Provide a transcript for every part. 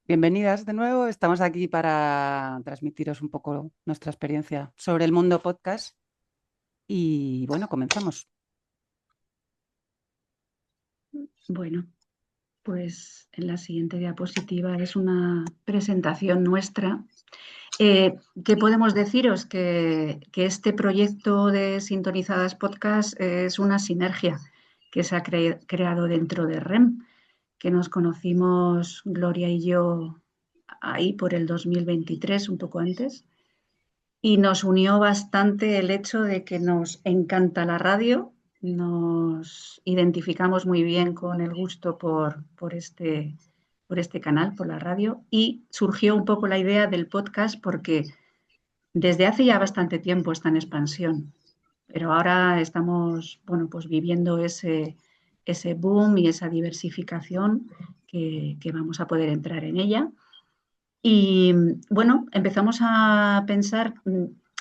Bienvenidas de nuevo. Estamos aquí para transmitiros un poco nuestra experiencia sobre el mundo podcast y bueno, comenzamos. Bueno, pues en la siguiente diapositiva es una presentación nuestra. ¿Qué podemos deciros? Que este proyecto de Sintonizadas Podcast es una sinergia que se ha creado dentro de REM, que nos conocimos Gloria y yo ahí por el 2023, un poco antes, y nos unió bastante el hecho de que nos encanta la radio, nos identificamos muy bien con el gusto por este canal, por la radio, y surgió un poco la idea del podcast porque desde hace ya bastante tiempo está en expansión, pero ahora estamos, bueno, pues viviendo ese boom y esa diversificación que vamos a poder entrar en ella. Y bueno, empezamos a pensar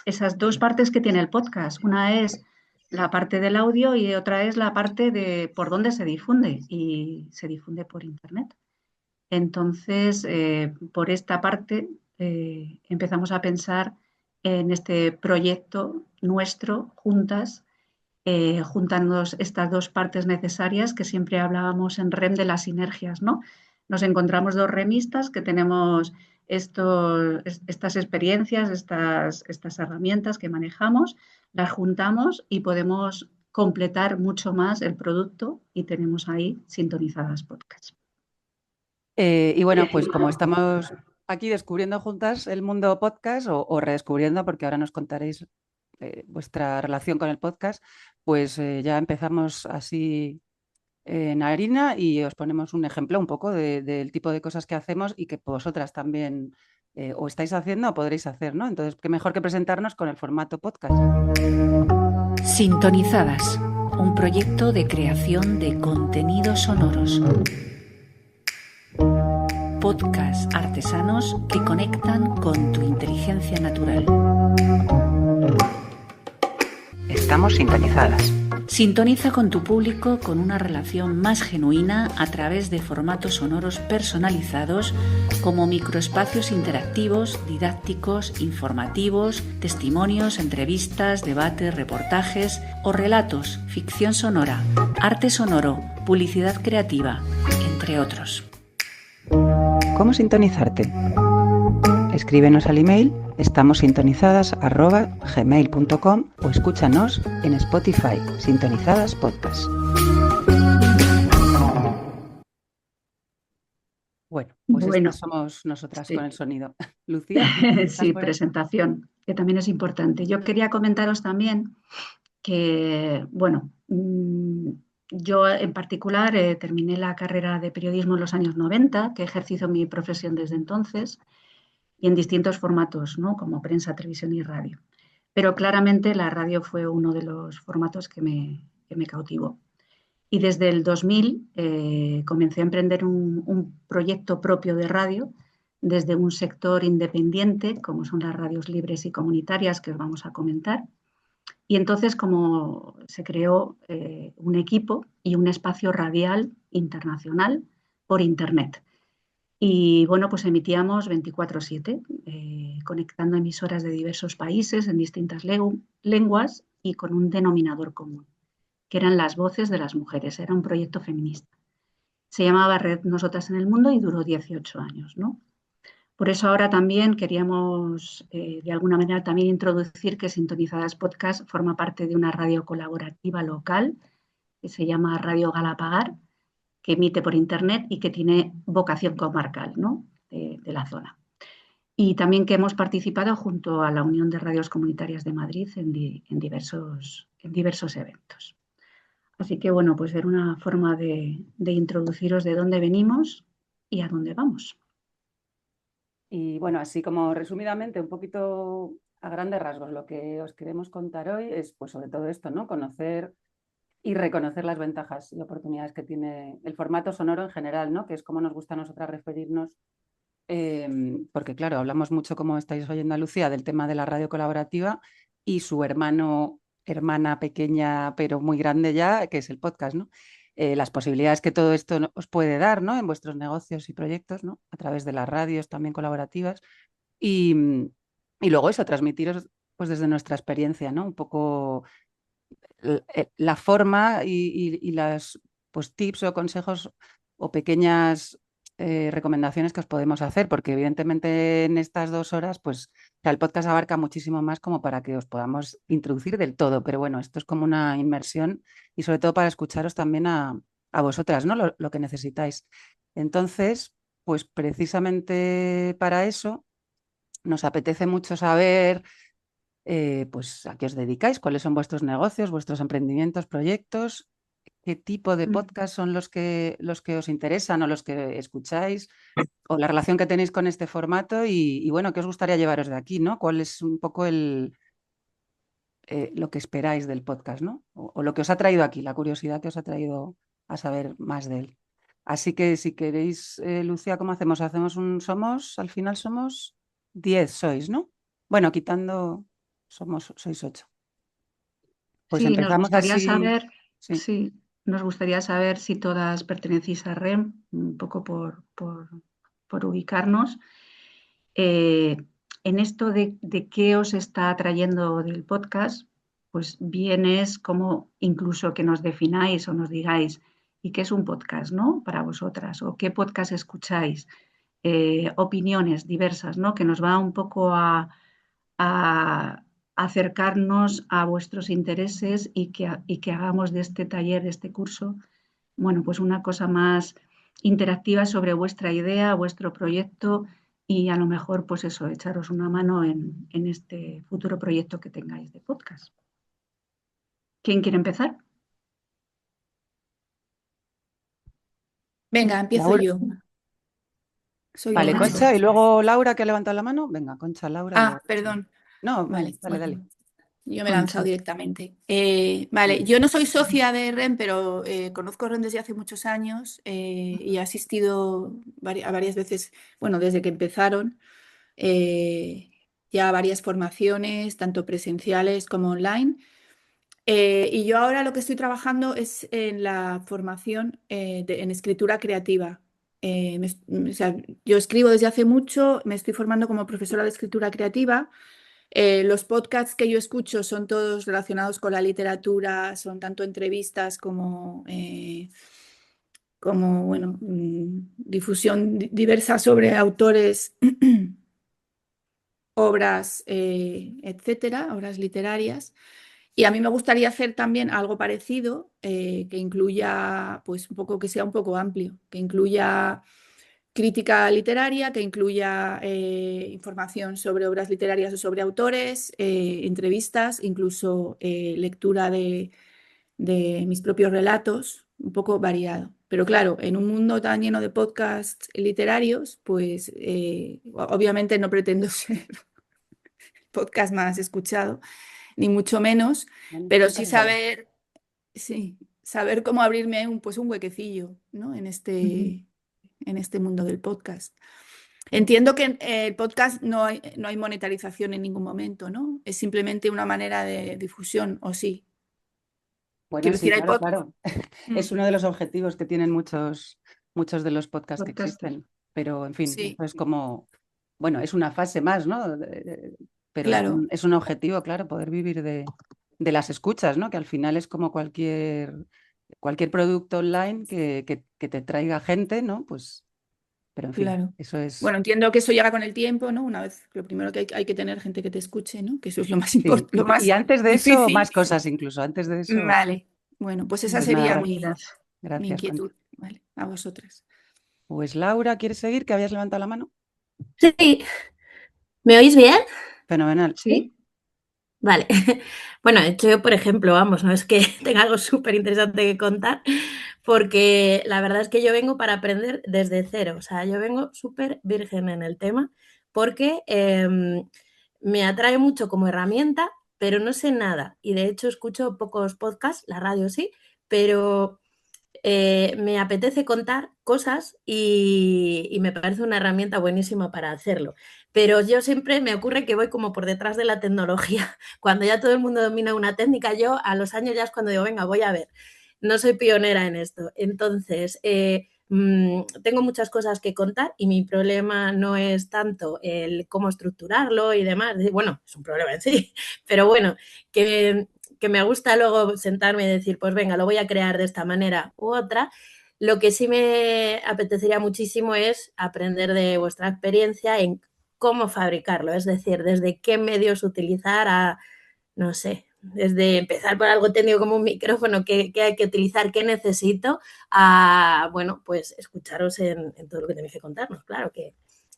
esas dos partes que tiene el podcast. Una es la parte del audio y otra es la parte de por dónde se difunde, y se difunde por Internet. Entonces, por esta parte, empezamos a pensar en este proyecto nuestro juntas, juntándonos estas dos partes necesarias que siempre hablábamos en REM de las sinergias, ¿no? Nos encontramos dos remistas que tenemos estas experiencias, estas herramientas que manejamos, las juntamos y podemos completar mucho más el producto, y tenemos ahí Sintonizadas Podcast. Y bueno, pues como estamos aquí descubriendo juntas el mundo podcast o redescubriendo, porque ahora nos contaréis vuestra relación con el podcast, pues ya empezamos así en harina y os ponemos un ejemplo un poco del tipo de cosas que hacemos y que vosotras también o estáis haciendo o podréis hacer, ¿no? Entonces, qué mejor que presentarnos con el formato podcast. Sintonizadas, un proyecto de creación de contenidos sonoros. Podcasts artesanos que conectan con tu inteligencia natural. Estamos sintonizadas. Sintoniza con tu público con una relación más genuina a través de formatos sonoros personalizados como microespacios interactivos, didácticos, informativos, testimonios, entrevistas, debates, reportajes o relatos, ficción sonora, arte sonoro, publicidad creativa, entre otros. ¿Cómo sintonizarte? Escríbenos al email estamosintonizadas@gmail.com o escúchanos en Spotify, Sintonizadas Podcast. Bueno, pues estas somos nosotras sí. con el sonido. Lucía, ¿estás Sí, por ahí? presentación, que también es importante. Yo quería comentaros también que, bueno, yo en particular terminé la carrera de periodismo en los años 90, que he ejercido mi profesión desde entonces, y en distintos formatos, ¿no? Como prensa, televisión y radio. Pero claramente la radio fue uno de los formatos que me cautivó. Y desde el 2000 comencé a emprender un proyecto propio de radio desde un sector independiente, como son las radios libres y comunitarias, que os vamos a comentar. Y entonces, como se creó un equipo y un espacio radial internacional por Internet. Y bueno, pues emitíamos 24/7, conectando emisoras de diversos países en distintas lenguas y con un denominador común, que eran las voces de las mujeres. Era un proyecto feminista. Se llamaba Red Nosotras en el Mundo y duró 18 años, ¿no? Por eso ahora también queríamos, de alguna manera, también introducir que Sintonizadas Podcast forma parte de una radio colaborativa local que se llama Radio Galapagar, que emite por Internet y que tiene vocación comarcal, ¿no? De la zona. Y también que hemos participado junto a la Unión de Radios Comunitarias de Madrid en diversos eventos. Así que, bueno, pues era una forma de introduciros de dónde venimos y a dónde vamos. Y bueno, así como resumidamente, un poquito a grandes rasgos, lo que os queremos contar hoy es pues sobre todo esto, ¿no? Conocer y reconocer las ventajas y oportunidades que tiene el formato sonoro en general, ¿no? Que es como nos gusta a nosotras referirnos, porque claro, hablamos mucho, como estáis oyendo a Lucía, del tema de la radio colaborativa y su hermana pequeña pero muy grande ya, que es el podcast, ¿no? las posibilidades que todo esto os puede dar, ¿no? En vuestros negocios y proyectos, ¿no? A través de las radios también colaborativas. Y, y luego eso, transmitiros pues desde nuestra experiencia, ¿no? Un poco la forma y las pues, tips o consejos o pequeñas recomendaciones que os podemos hacer, porque evidentemente en estas 2 horas, pues el podcast abarca muchísimo más como para que os podamos introducir del todo, pero bueno, esto es como una inmersión y sobre todo para escucharos también a vosotras, ¿no? Lo que necesitáis. Entonces, pues precisamente para eso nos apetece mucho saber pues a qué os dedicáis, cuáles son vuestros negocios, vuestros emprendimientos, proyectos, qué tipo de podcast son los que os interesan o los que escucháis, o la relación que tenéis con este formato y bueno, qué os gustaría llevaros de aquí, ¿no? ¿Cuál es un poco lo que esperáis del podcast, ¿no? O lo que os ha traído aquí, la curiosidad que os ha traído a saber más de él. Así que si queréis, Lucía, ¿cómo hacemos? Al final somos 10, sois, ¿no? Bueno, quitando, sois 8. Pues Sí, nos empezamos gustaría así, saber, sí. sí, nos gustaría saber si todas pertenecéis a REM, un poco por ubicarnos. En esto de qué os está atrayendo del podcast, pues bien es como incluso que nos defináis o nos digáis, ¿y qué es un podcast, no? Para vosotras, o qué podcast escucháis, opiniones diversas, ¿no? Que nos va un poco a acercarnos a vuestros intereses y que hagamos de este taller, de este curso, bueno, pues una cosa más interactiva sobre vuestra idea, vuestro proyecto y a lo mejor, pues eso, echaros una mano en este futuro proyecto que tengáis de podcast. ¿Quién quiere empezar? Venga, empiezo Laura. yo. Soy Vale, Concha. Concha, y luego Laura, que ha levantado la mano. Venga, Concha, Laura y luego. Perdón. No, Vale, dale, dale. bueno, yo me he Concha. lanzado directamente. Vale, yo no soy socia de REM, pero conozco REM desde hace muchos años y he asistido a varias veces, bueno, desde que empezaron, ya a varias formaciones, tanto presenciales como online. Y yo ahora lo que estoy trabajando es en la formación en escritura creativa. O sea, yo escribo desde hace mucho, me estoy formando como profesora de escritura creativa. Los podcasts que yo escucho son todos relacionados con la literatura, son tanto entrevistas como bueno, difusión diversa sobre autores, obras, etcétera, obras literarias. Y a mí me gustaría hacer también algo parecido, que incluya, pues un poco, que sea un poco amplio, que incluya crítica literaria, que incluya información sobre obras literarias o sobre autores, entrevistas, incluso lectura de mis propios relatos, un poco variado. Pero claro, en un mundo tan lleno de podcasts literarios, pues obviamente no pretendo ser el podcast más escuchado, ni mucho menos, pero sí saber cómo abrirme pues un huequecillo, ¿no? En este mundo del podcast. Entiendo que el podcast no hay monetarización en ningún momento, ¿no? Es simplemente una manera de difusión, ¿o sí? Bueno, Quiero sí, decir, hay claro, podcast. claro. Es uno de los objetivos que tienen muchos de los podcasts que Podcaster. existen. Pero, en fin, Sí, esto es como, bueno, es una fase más, ¿no? Pero claro, es un objetivo, claro, poder vivir de las escuchas, ¿no? Que al final es como cualquier producto online que te traiga gente, ¿no? Pues, pero en fin, claro. eso es. Bueno, entiendo que eso llega con el tiempo, ¿no? Una vez, lo primero que hay que tener gente que te escuche, ¿no? Que eso es lo más Sí. lo Y más antes de eso, difícil. más cosas incluso. Antes de eso, Vale. Bueno, pues esa pues nada, sería Bienvenidas. mi gracias, Concha. inquietud. Vale, a vosotras. Pues Laura, ¿quieres seguir? Que habías levantado la mano. Sí, ¿me oís bien? Fenomenal. ¿Sí? Vale. Bueno, de hecho, yo, por ejemplo, vamos, no es que tenga algo súper interesante que contar, porque la verdad es que yo vengo para aprender desde cero. O sea, yo vengo súper virgen en el tema, porque me atrae mucho como herramienta, pero no sé nada. Y de hecho, escucho pocos podcasts, la radio sí, pero me apetece contar cosas y me parece una herramienta buenísima para hacerlo. Pero yo siempre me ocurre que voy como por detrás de la tecnología. Cuando ya todo el mundo domina una técnica, yo a los años ya es cuando digo, venga, voy a ver. no soy pionera en esto. Entonces, tengo muchas cosas que contar y mi problema no es tanto el cómo estructurarlo y demás. Bueno, es un problema en sí, pero bueno, que me gusta luego sentarme y decir, pues venga, lo voy a crear de esta manera u otra. Lo que sí me apetecería muchísimo es aprender de vuestra experiencia en cómo fabricarlo, es decir, desde qué medios utilizar a, no sé, desde empezar por algo técnico como un micrófono, qué hay que utilizar, qué necesito, a, bueno, pues escucharos en todo lo que tenéis que contarnos, claro que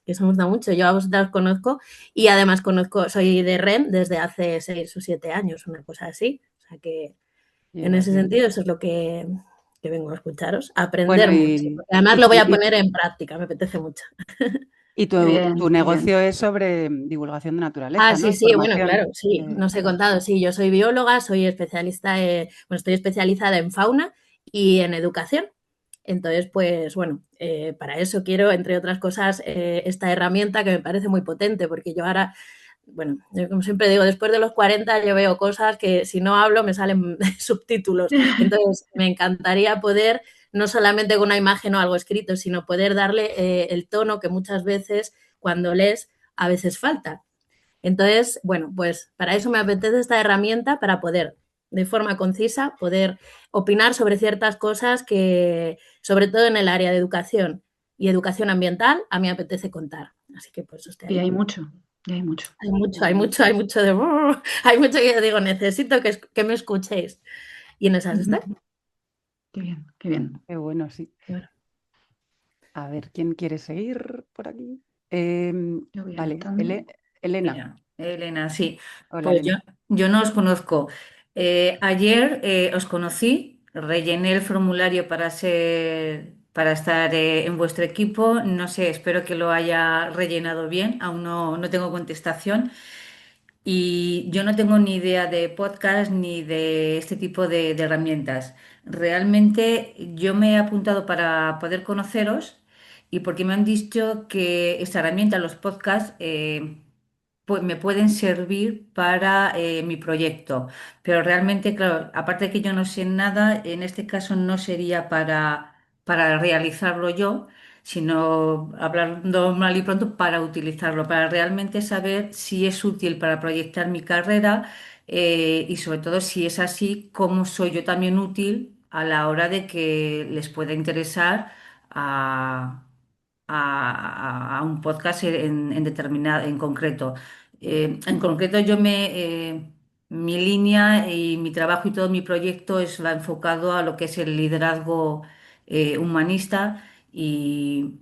eso me gusta mucho. Yo a vosotros conozco y además soy de REM desde hace 6 o 7 años, una cosa así. O sea que en Llevas ese bien. sentido eso es lo que vengo a escucharos, a Bueno, aprender mucho. Porque además lo voy a poner en práctica, me apetece mucho. y Qué tu bien, qué bien. negocio es sobre divulgación de naturaleza, Ah, ¿no? sí, sí, bueno, Información. claro, sí, no os he Claro. contado, sí, yo soy bióloga, soy especialista, bueno, estoy especializada en fauna y en educación. Entonces, pues bueno, para eso quiero, entre otras cosas, esta herramienta que me parece muy potente, porque yo ahora, bueno, yo como siempre digo, después de los 40 yo veo cosas que si no hablo me salen subtítulos. Entonces, me encantaría poder, no solamente con una imagen o algo escrito, sino poder darle el tono que muchas veces cuando lees a veces falta. Entonces, bueno, pues para eso me apetece esta herramienta para poder, de forma concisa, poder opinar sobre ciertas cosas que, sobre todo en el área de educación y educación ambiental, a mí me apetece contar. Así que pues estoy Y ahí. hay mucho, y hay mucho. Hay mucho, hay Bueno, mucho, hay mucho de... Hay mucho que yo digo, necesito que me escuchéis. Y en esas estoy. Qué bien, qué bien. qué bueno, sí. Bueno, A ver, ¿quién quiere seguir por aquí? Yo voy Vale, anotando. Elena. Mira, Elena, sí. Hola, Pues Elena. yo no os conozco. Ayer os conocí, rellené el formulario para estar en vuestro equipo. No sé, espero que lo haya rellenado bien. Aún no tengo contestación. Y yo no tengo ni idea de podcast ni de este tipo de herramientas. Realmente yo me he apuntado para poder conoceros y porque me han dicho que esta herramienta, los podcasts, pues me pueden servir para mi proyecto. Pero realmente, claro, aparte de que yo no sé nada, en este caso no sería para realizarlo yo, sino hablando mal y pronto para utilizarlo, para realmente saber si es útil para proyectar mi carrera y sobre todo si es así, cómo soy yo también útil a la hora de que les pueda interesar a un podcast en determinado, en concreto. En concreto, mi línea y mi trabajo y todo mi proyecto va enfocado a lo que es el liderazgo humanista y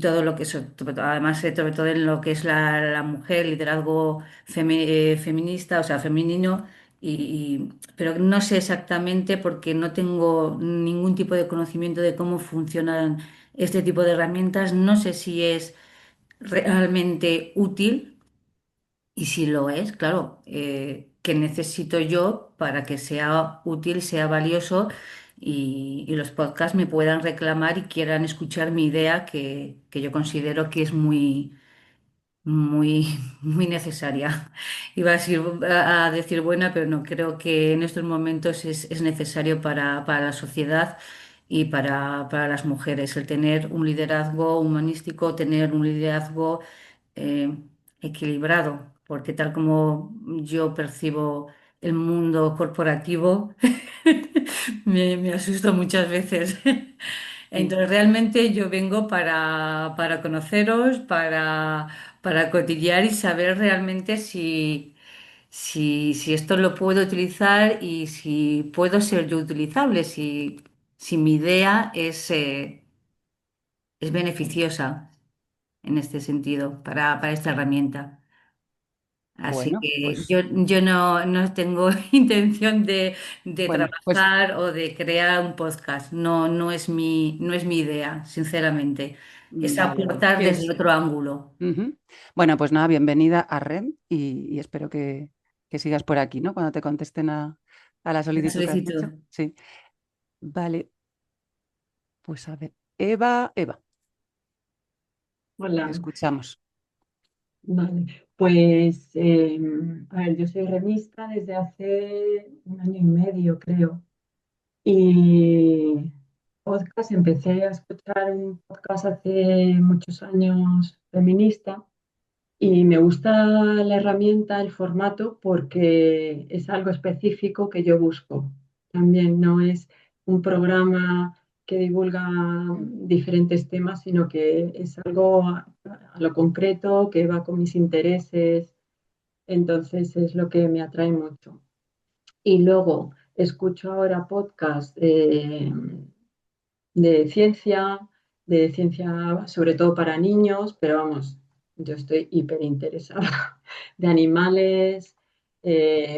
todo lo que es, además, sobre todo en lo que es la mujer, liderazgo feminista, o sea, femenino. Pero no sé exactamente porque no tengo ningún tipo de conocimiento de cómo funcionan este tipo de herramientas. No sé si es realmente útil y si lo es, claro, ¿qué necesito yo para que sea útil, sea valioso y los podcasts me puedan reclamar y quieran escuchar mi idea que yo considero que es muy, muy necesaria. Iba a decir buena, pero no, creo que en estos momentos es necesario para la sociedad y para las mujeres el tener un liderazgo humanístico, tener un liderazgo eh, equilibrado, porque tal como yo percibo el mundo corporativo, me asusto muchas veces. Sí. Entonces, realmente yo vengo para conoceros, para cotillear y saber realmente si esto lo puedo utilizar y si puedo ser yo utilizable, si mi idea es beneficiosa en este sentido para esta herramienta. Así Bueno, que pues, yo no tengo intención de bueno, pues, trabajar o de crear un podcast. No es mi idea, sinceramente. Es vale. aportar desde otro ángulo. Ujú. Bueno, pues nada, bienvenida a REM y espero que sigas por aquí, ¿no? Cuando te contesten a la La solicitud que has hecho. solicitud. Sí. Vale, pues a ver. Eva, te Hola, escuchamos. vale. Pues, a ver, yo soy remista desde hace un año y medio, creo. Y podcast, empecé a escuchar un podcast hace muchos años feminista y me gusta la herramienta, el formato, porque es algo específico que yo busco. También no es un programa que divulga diferentes temas, sino que es algo a lo concreto, que va con mis intereses. Entonces es lo que me atrae mucho. Y luego escucho ahora podcast de ciencia sobre todo para niños, pero vamos, yo estoy hiper interesada de animales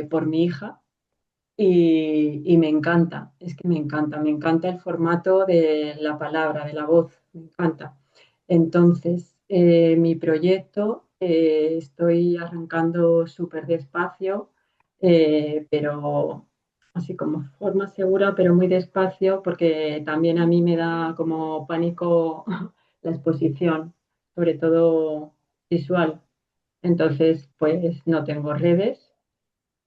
por mi hija y me encanta, es que me encanta el formato de la palabra, de la voz, me encanta. Entonces, mi proyecto estoy arrancando súper despacio, pero así como forma segura, pero muy despacio, porque también a mí me da como pánico la exposición, sobre todo visual. Entonces, pues no tengo redes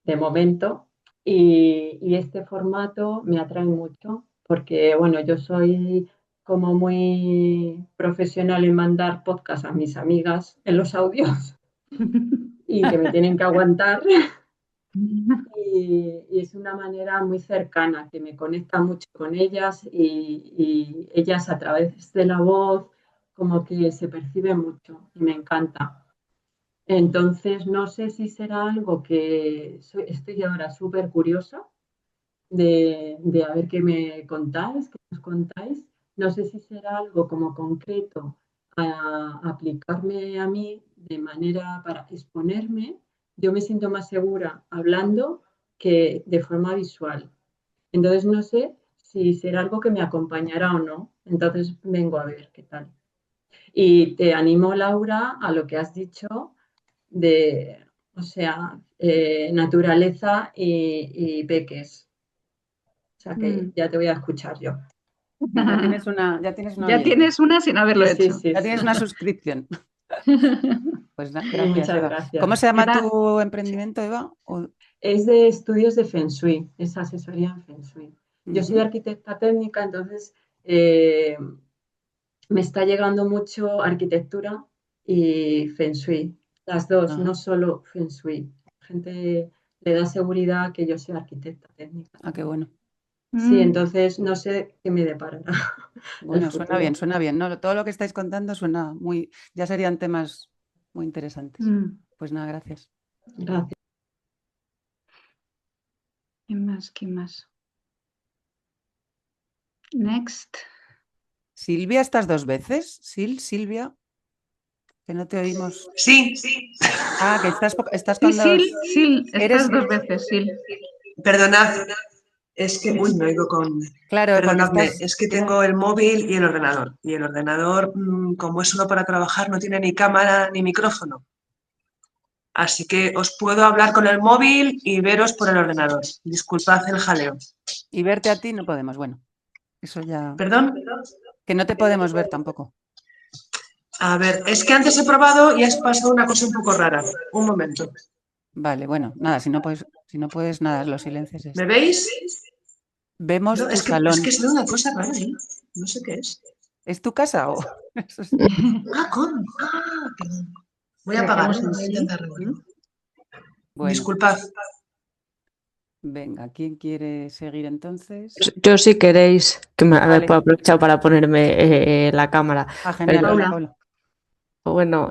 de momento y este formato me atrae mucho porque, bueno, yo soy como muy profesional en mandar podcast a mis amigas en los audios y que me tienen que aguantar y es una manera muy cercana que me conecta mucho con ellas y ellas a través de la voz como que se percibe mucho y me encanta. Entonces, no sé si será algo que estoy ahora súper curiosa de a ver qué me contáis, qué os contáis. No sé si será algo como concreto a aplicarme a mí de manera para exponerme. Yo me siento más segura hablando que de forma visual. Entonces, no sé si será algo que me acompañará o no. Entonces, vengo a ver qué tal. Y te animo, Laura, a lo que has dicho de, o sea, naturaleza y peques. O sea que ya te voy a escuchar yo. Ya tienes una Ya oyente, tienes una sin haberlo Sí, sí, hecho. sí, ya sí. tienes una suscripción. Pues gracias, Muchas Eva. ¿Cómo gracias. se llama Eva, tu emprendimiento, Eva? Es de estudios de Feng Shui, es asesoría en Feng Shui. Yo soy Ujú. arquitecta técnica, entonces eh, me está llegando mucho arquitectura y Feng Shui. Las dos, Ajá. no solo Feng Shui. La gente le da seguridad que yo soy arquitecta técnica Ah, qué también. bueno. Sí, entonces no sé qué me deparará el Bueno, futuro. suena bien, ¿no? Todo lo que estáis contando suena muy, ya serían temas muy interesantes. Pues nada, gracias. Gracias. ¿quién más? ¿Quién más? Next. Silvia, ¿estás dos veces? Silvia, que no te oímos. Sí, Ah, que estás Sí, con Sil, dos. Sil, Eres, estás dos veces, Sil. perdonad, es que, uy, me oigo con... claro, porque Perdonadme, es que tengo el móvil y el ordenador. Y el ordenador, como es solo para trabajar, no tiene ni cámara ni micrófono. Así que os puedo hablar con el móvil y veros por el ordenador. Disculpad el jaleo. y verte a ti no podemos. Bueno, eso ya, ¿Perdón? que no te podemos ver tampoco. A ver, es que antes he probado y has pasado una cosa un poco rara. Un momento. Vale, bueno, nada, si no puedes, nada, los silencios ya ¿Me está. veis? Vemos No, tu es que salón. se ve una cosa rara ahí. No sé qué es. ¿Es tu casa o...? Eso es- Ah, con. Ah, perdón. Voy a apagar, Clicamos ¿eh? en Voy a sí. intentar revolver. Bueno, Disculpad. venga, ¿quién quiere seguir entonces? Yo si queréis, que me Vale. puedo aprovechar para ponerme la cámara. Ah, genial, Pero, venga, Paula. Paula. bueno,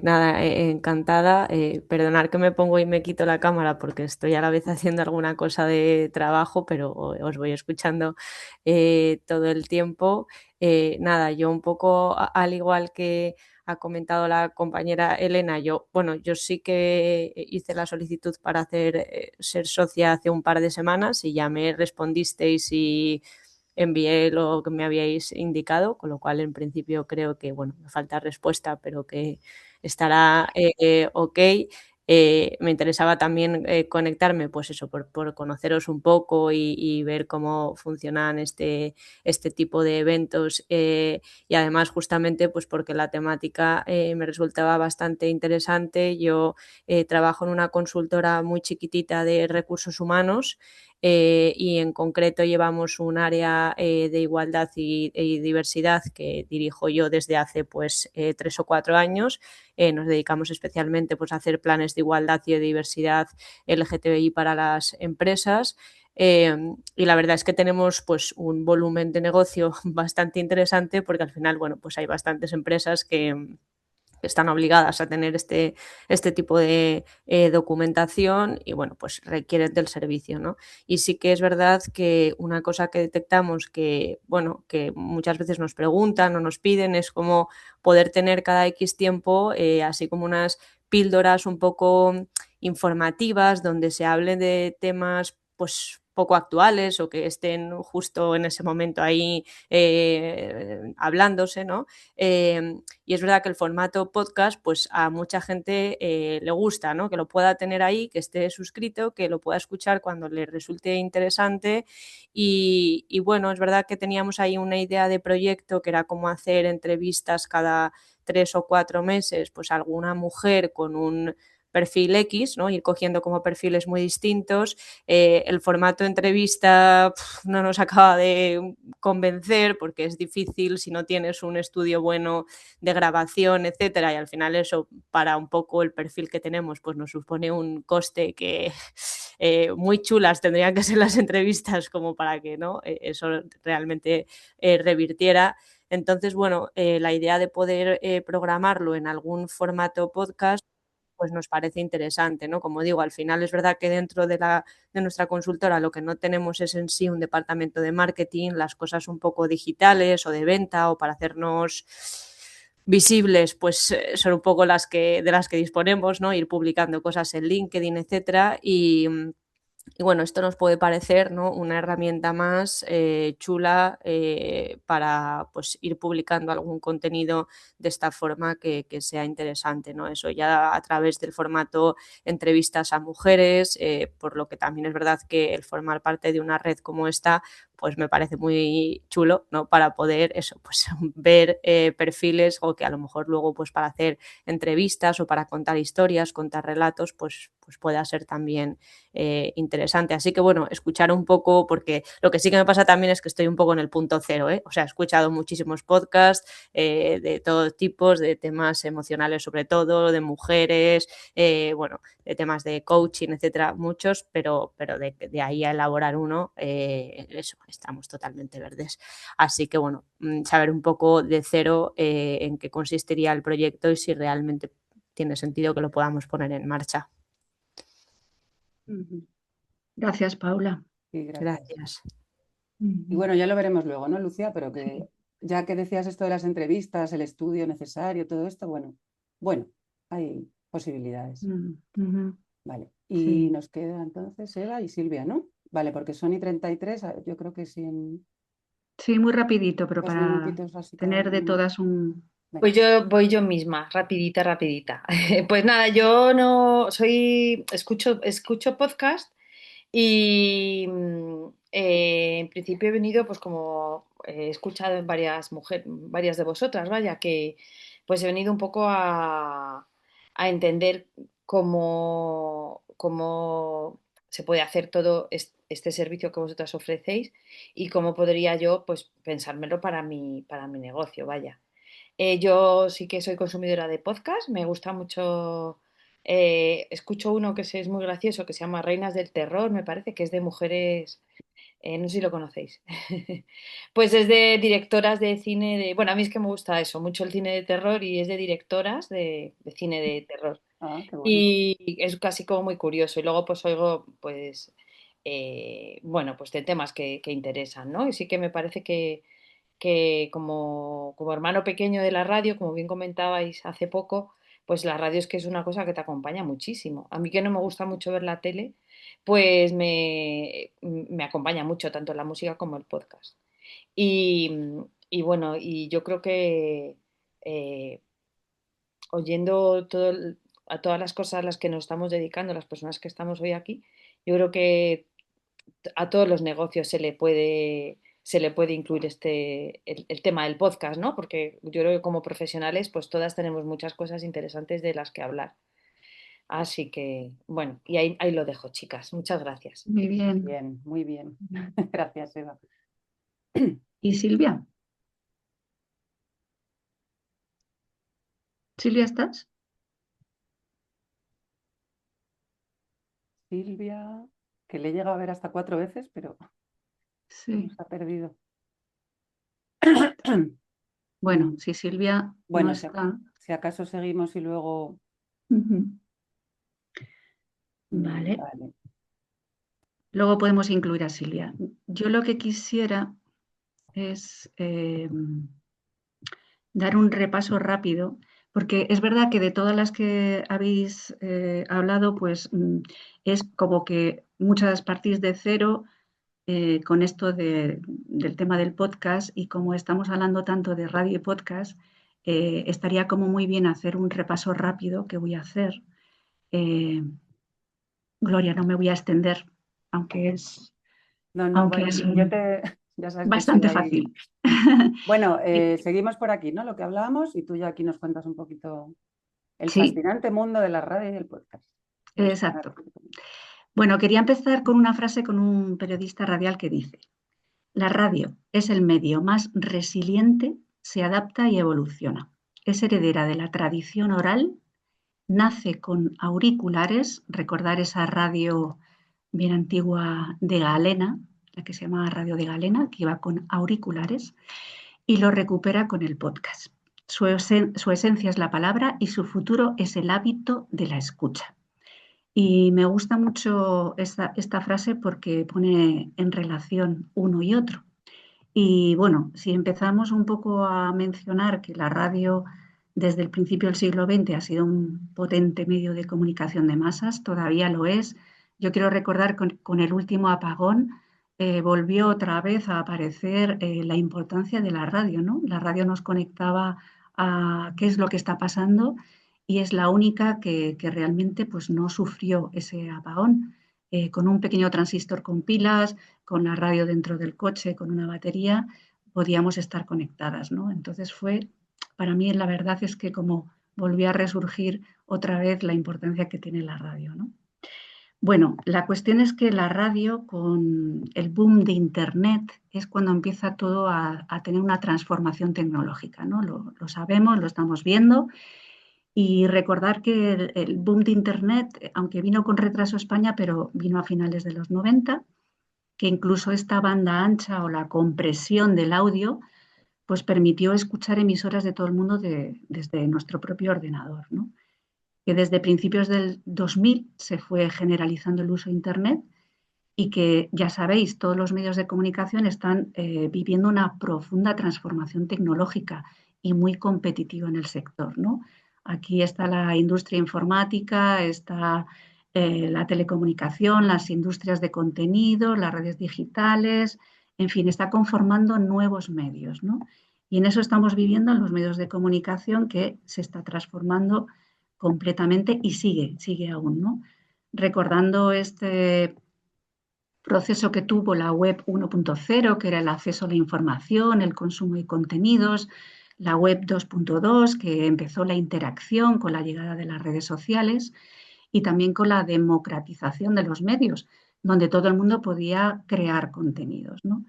nada, encantada. Perdonar que me pongo y me quito la cámara porque estoy a la vez haciendo alguna cosa de trabajo, pero os voy escuchando todo el tiempo. Nada, yo un poco al igual que ha comentado la compañera Elena, yo sí que hice la solicitud para ser socia hace un par de semanas y ya me respondisteis y envié lo que me habíais indicado, con lo cual en principio creo que, me falta respuesta, pero que estará ok. Me interesaba también conectarme, pues eso, por conoceros un poco y ver cómo funcionan este tipo de eventos y además justamente pues porque la temática me resultaba bastante interesante. Yo trabajo en una consultora muy chiquitita de recursos humanos y en concreto llevamos un área de igualdad y diversidad que dirijo yo desde hace pues 3 o 4 años. Nos dedicamos especialmente pues, a hacer planes de igualdad y de diversidad LGTBI para las empresas. Y la verdad es que tenemos pues un volumen de negocio bastante interesante porque al final, bueno, pues hay bastantes empresas que están obligadas a tener este tipo de documentación y bueno, pues requieren del servicio, ¿no? Y sí que es verdad que una cosa que detectamos que, bueno, que muchas veces nos preguntan o nos piden es como poder tener cada X tiempo así como unas píldoras un poco informativas donde se hable de temas pues poco actuales o que estén justo en ese momento ahí hablándose, ¿no? Y es verdad que el formato podcast, pues a mucha gente le gusta, ¿no? Que lo pueda tener ahí, que esté suscrito, que lo pueda escuchar cuando le resulte interesante. Y bueno, es verdad que teníamos ahí una idea de proyecto que era como hacer entrevistas cada 3 o 4 meses, pues alguna mujer con un perfil X, ¿no? Ir cogiendo como perfiles muy distintos. El formato entrevista no nos acaba de convencer porque es difícil si no tienes un estudio bueno de grabación, etcétera, y al final eso para un poco el perfil que tenemos pues nos supone un coste que muy chulas tendrían que ser las entrevistas como para que no eso realmente revirtiera. Entonces, bueno, la idea de poder programarlo en algún formato podcast pues nos parece interesante, ¿no? Como digo, al final es verdad que dentro de nuestra consultora lo que no tenemos es en sí un departamento de marketing, las cosas un poco digitales o de venta o para hacernos visibles, pues son un poco de las que disponemos, ¿no? Ir publicando cosas en LinkedIn, etcétera, y bueno, esto nos puede parecer, ¿no? Una herramienta más chula para pues, ir publicando algún contenido de esta forma que sea interesante, ¿no? Eso ya a través del formato entrevistas a mujeres, por lo que también es verdad que el formar parte de una red como esta pues me parece muy chulo, ¿no? Para poder eso, pues ver perfiles o que a lo mejor luego pues para hacer entrevistas o para contar historias, contar relatos, pues pueda ser también interesante. Así que bueno, escuchar un poco, porque lo que sí que me pasa también es que estoy un poco en el punto cero, ¿eh? O sea, he escuchado muchísimos podcasts de todos tipos, de temas emocionales sobre todo, de mujeres, bueno, de temas de coaching, etcétera, muchos, pero de ahí a elaborar uno, eso, estamos totalmente verdes. Así que bueno, saber un poco de cero en qué consistiría el proyecto y si realmente tiene sentido que lo podamos poner en marcha. Gracias, Paula. Sí, gracias. Gracias. Y bueno, ya lo veremos luego, ¿no, Lucía? Pero que Sí. ya que decías esto de las entrevistas, el estudio necesario, todo esto, bueno, hay posibilidades. Vale. Y Sí. nos queda entonces Eva y Silvia, ¿no? Vale, porque son y 33, yo creo que sí en Sí, muy rapidito, pero 2 para minutitos así cada tener de uno. todas un... Venga. Pues voy yo misma, rapidita, rapidita. Pues nada, yo no soy, escucho podcast y en principio he venido, pues como he escuchado en varias mujeres, varias de vosotras, vaya, que pues he venido un poco a entender cómo se puede hacer todo este servicio que vosotras ofrecéis y cómo podría yo, pues, pensármelo para mi negocio, vaya. Yo sí que soy consumidora de podcast, me gusta mucho. Escucho uno es muy gracioso que se llama Reinas del Terror, me parece que es de mujeres, no sé si lo conocéis. Pues es de directoras de cine bueno, a mí es que me gusta eso, mucho el cine de terror y es de directoras de cine de terror. Ah, qué bueno. Y es casi como muy curioso. Y luego pues oigo, pues, bueno, pues de temas que interesan, ¿no? Y sí que me parece que como hermano pequeño de la radio, como bien comentabais hace poco, pues la radio es que es una cosa que te acompaña muchísimo. A mí que no me gusta mucho ver la tele, pues me acompaña mucho tanto la música como el podcast. Y, y bueno, y yo creo que eh, oyendo a todas las cosas a las que nos estamos dedicando, las personas que estamos hoy aquí, yo creo que a todos los negocios se le puede incluir el tema del podcast, ¿no? Porque yo creo que como profesionales, pues todas tenemos muchas cosas interesantes de las que hablar. Así que, bueno, y ahí lo dejo, chicas. Muchas gracias. Muy bien. Bien, muy bien. Gracias, Eva. ¿Y Silvia? ¿Silvia estás? Silvia, que le he llegado a ver hasta 4 veces, pero Sí. se ha perdido. Bueno, si Silvia no Bueno, está. si acaso seguimos y luego... Ujú. Vale. Vale. Luego podemos incluir a Silvia. Yo lo que quisiera es dar un repaso rápido, porque es verdad que de todas las que habéis hablado, pues es como que muchas partís de cero con esto del tema del podcast, y como estamos hablando tanto de radio y podcast, estaría como muy bien hacer un repaso rápido que voy a hacer. Gloria, no me voy a extender, aunque es, No, bueno, ya sabes que estoy bastante ahí. fácil. Bueno, seguimos por aquí, ¿no? Lo que hablábamos, y tú ya aquí nos cuentas un poquito el Sí. fascinante mundo de la radio y del podcast. Exacto. Bueno, quería empezar con una frase con un periodista radial que dice: la radio es el medio más resiliente, se adapta y evoluciona. Es heredera de la tradición oral, nace con auriculares, recordar esa radio bien antigua de Galena, la que se llamaba Radio de Galena, que iba con auriculares, y lo recupera con el podcast. Su esencia es la palabra y su futuro es el hábito de la escucha. Y me gusta mucho esta frase porque pone en relación uno y otro. Y bueno, si empezamos un poco a mencionar que la radio desde el principio del siglo XX ha sido un potente medio de comunicación de masas, todavía lo es. Yo quiero recordar con el último apagón volvió otra vez a aparecer la importancia de la radio, ¿no? La radio nos conectaba a qué es lo que está pasando, y es la única que realmente pues, no sufrió ese apagón. Con un pequeño transistor con pilas, con la radio dentro del coche, con una batería, podíamos estar conectadas, ¿no? Entonces para mí la verdad es que como volvió a resurgir otra vez la importancia que tiene la radio, ¿no? Bueno, la cuestión es que la radio, con el boom de Internet, es cuando empieza todo a tener una transformación tecnológica, ¿no? Lo sabemos, lo estamos viendo. Y recordar que el boom de Internet, aunque vino con retraso a España, pero vino a finales de los 90, que incluso esta banda ancha o la compresión del audio, pues permitió escuchar emisoras de todo el mundo desde nuestro propio ordenador, ¿no? Que desde principios del 2000 se fue generalizando el uso de Internet, y que, ya sabéis, todos los medios de comunicación están viviendo una profunda transformación tecnológica y muy competitiva en el sector, ¿no? Aquí está la industria informática, está la telecomunicación, las industrias de contenido, las redes digitales, en fin, está conformando nuevos medios, ¿no? Y en eso estamos viviendo en los medios de comunicación, que se está transformando completamente y sigue aún, ¿no? Recordando este proceso que tuvo la web 1.0, que era el acceso a la información, el consumo de contenidos, la web 2.2, que empezó la interacción con la llegada de las redes sociales, y también con la democratización de los medios, donde todo el mundo podía crear contenidos, ¿no?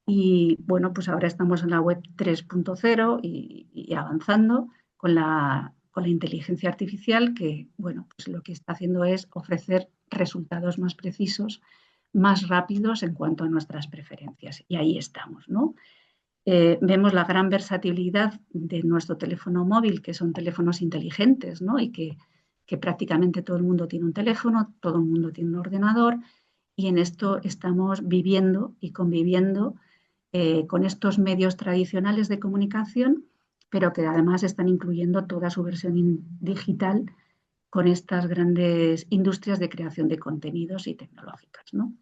Y bueno, pues ahora estamos en la web 3.0 y avanzando con la inteligencia artificial, que bueno, pues lo que está haciendo es ofrecer resultados más precisos, más rápidos en cuanto a nuestras preferencias. Y ahí estamos, ¿no? Vemos la gran versatilidad de nuestro teléfono móvil, que son teléfonos inteligentes, ¿no? Y que prácticamente todo el mundo tiene un teléfono, todo el mundo tiene un ordenador, y en esto estamos viviendo y conviviendo con estos medios tradicionales de comunicación, pero que además están incluyendo toda su versión digital con estas grandes industrias de creación de contenidos y tecnológicas, ¿no?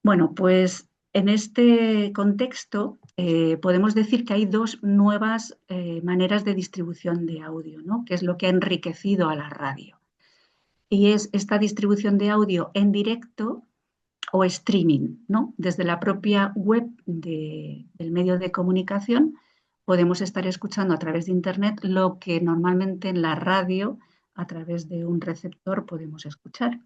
Bueno, pues en este contexto podemos decir que hay dos nuevas maneras de distribución de audio, ¿no? Que es lo que ha enriquecido a la radio. Y es esta distribución de audio en directo o streaming, ¿no? Desde la propia web del medio de comunicación podemos estar escuchando a través de Internet lo que normalmente en la radio a través de un receptor podemos escuchar.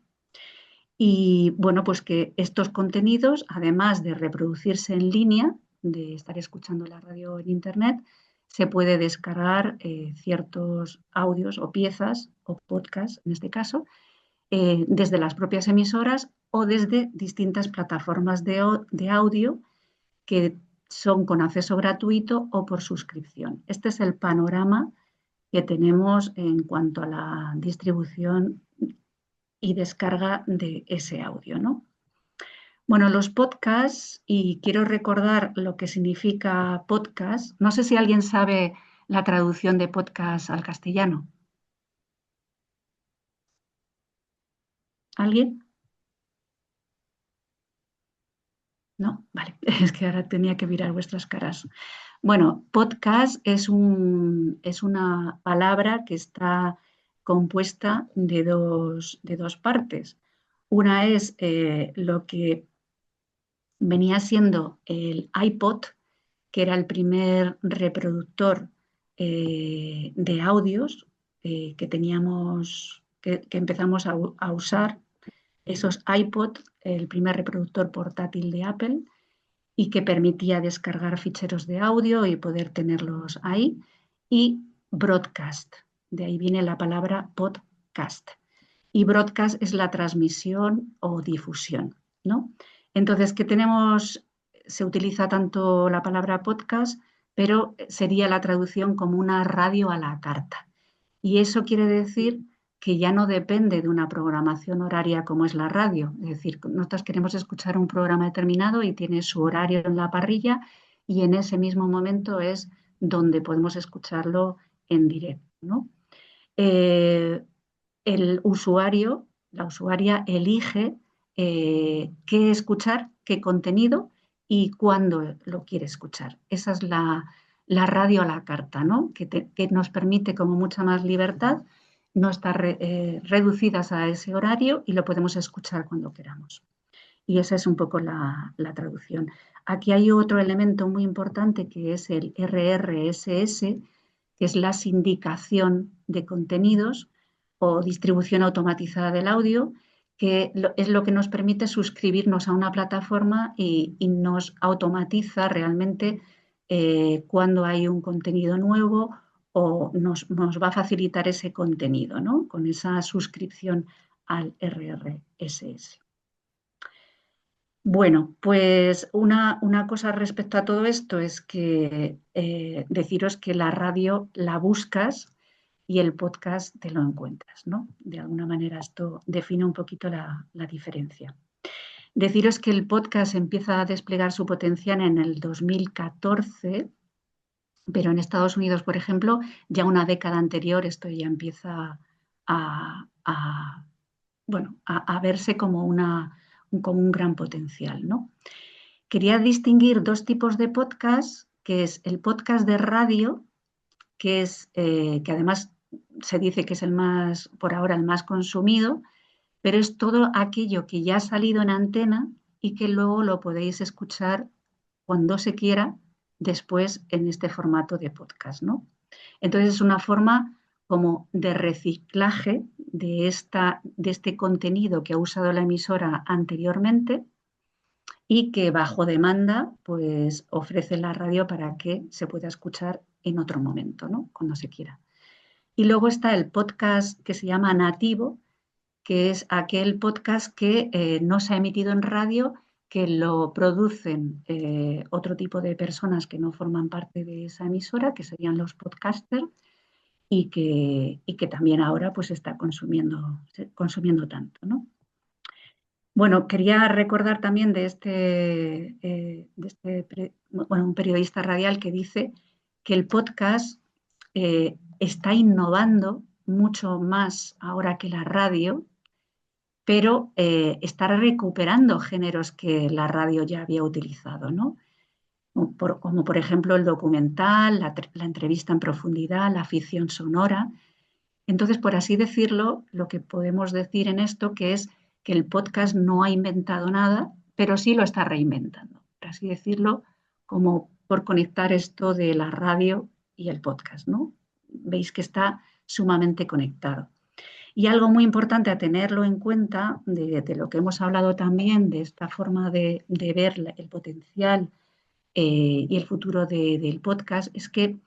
Y bueno, pues que estos contenidos, además de reproducirse en línea, de estar escuchando la radio en Internet, se puede descargar ciertos audios o piezas o podcasts, en este caso, desde las propias emisoras o desde distintas plataformas de audio que son con acceso gratuito o por suscripción. Este es el panorama que tenemos en cuanto a la distribución y descarga de ese audio, ¿no? Bueno, los podcasts, y quiero recordar lo que significa podcast. No sé si alguien sabe la traducción de podcast al castellano. ¿Alguien? No, vale, es que ahora tenía que mirar vuestras caras. Bueno, podcast es una palabra que está compuesta de dos partes. Una es lo que venía siendo el iPod, que era el primer reproductor de audios que teníamos, que empezamos a usar, esos iPod, el primer reproductor portátil de Apple, y que permitía descargar ficheros de audio y poder tenerlos ahí, y broadcast, de ahí viene la palabra podcast. Y broadcast es la transmisión o difusión, ¿no? Entonces, ¿qué tenemos? Se utiliza tanto la palabra podcast, pero sería la traducción como una radio a la carta. Y eso quiere decir que ya no depende de una programación horaria como es la radio. Es decir, nosotros queremos escuchar un programa determinado y tiene su horario en la parrilla y en ese mismo momento es donde podemos escucharlo en directo, ¿no? El usuario, la usuaria elige qué escuchar, qué contenido y cuándo lo quiere escuchar. Esa es la radio a la carta, ¿no? Que nos permite como mucha más libertad, no estar reducidas a ese horario y lo podemos escuchar cuando queramos. Y esa es un poco la traducción. Aquí hay otro elemento muy importante que es el RRSS, que es la sindicación de contenidos o distribución automatizada del audio, que es lo que nos permite suscribirnos a una plataforma y nos automatiza realmente cuando hay un contenido nuevo o nos va a facilitar ese contenido, ¿no? Con esa suscripción al RRSS. Bueno, pues una cosa respecto a todo esto es que deciros que la radio la buscas y el podcast te lo encuentras, ¿no? De alguna manera esto define un poquito la diferencia. Deciros que el podcast empieza a desplegar su potencial en el 2014, pero en Estados Unidos, por ejemplo, ya una década anterior esto ya empieza a verse como un gran potencial, ¿no? Quería distinguir dos tipos de podcast, que es el podcast de radio, que es que además se dice que es el más, por ahora, el más consumido, pero es todo aquello que ya ha salido en antena y que luego lo podéis escuchar cuando se quiera después en este formato de podcast, ¿no? Entonces es una forma como de reciclaje de este contenido que ha usado la emisora anteriormente y que bajo demanda pues ofrece la radio para que se pueda escuchar en otro momento, ¿no? Cuando se quiera. Y luego está el podcast que se llama nativo, que es aquel podcast que no se ha emitido en radio, que lo producen otro tipo de personas que no forman parte de esa emisora, que serían los podcasters, y que también ahora pues está consumiendo tanto, ¿no? Bueno, quería recordar también un periodista radial que dice que el podcast está innovando mucho más ahora que la radio, pero está recuperando géneros que la radio ya había utilizado, ¿no? Como por ejemplo el documental, la entrevista en profundidad, la ficción sonora. Entonces, por así decirlo, lo que podemos decir en esto que es que el podcast no ha inventado nada, pero sí lo está reinventando, por así decirlo, como por conectar esto de la radio y el podcast, ¿no? Veis que está sumamente conectado. Y algo muy importante a tenerlo en cuenta, de lo que hemos hablado también, de esta forma de ver el potencial y el futuro del podcast, es que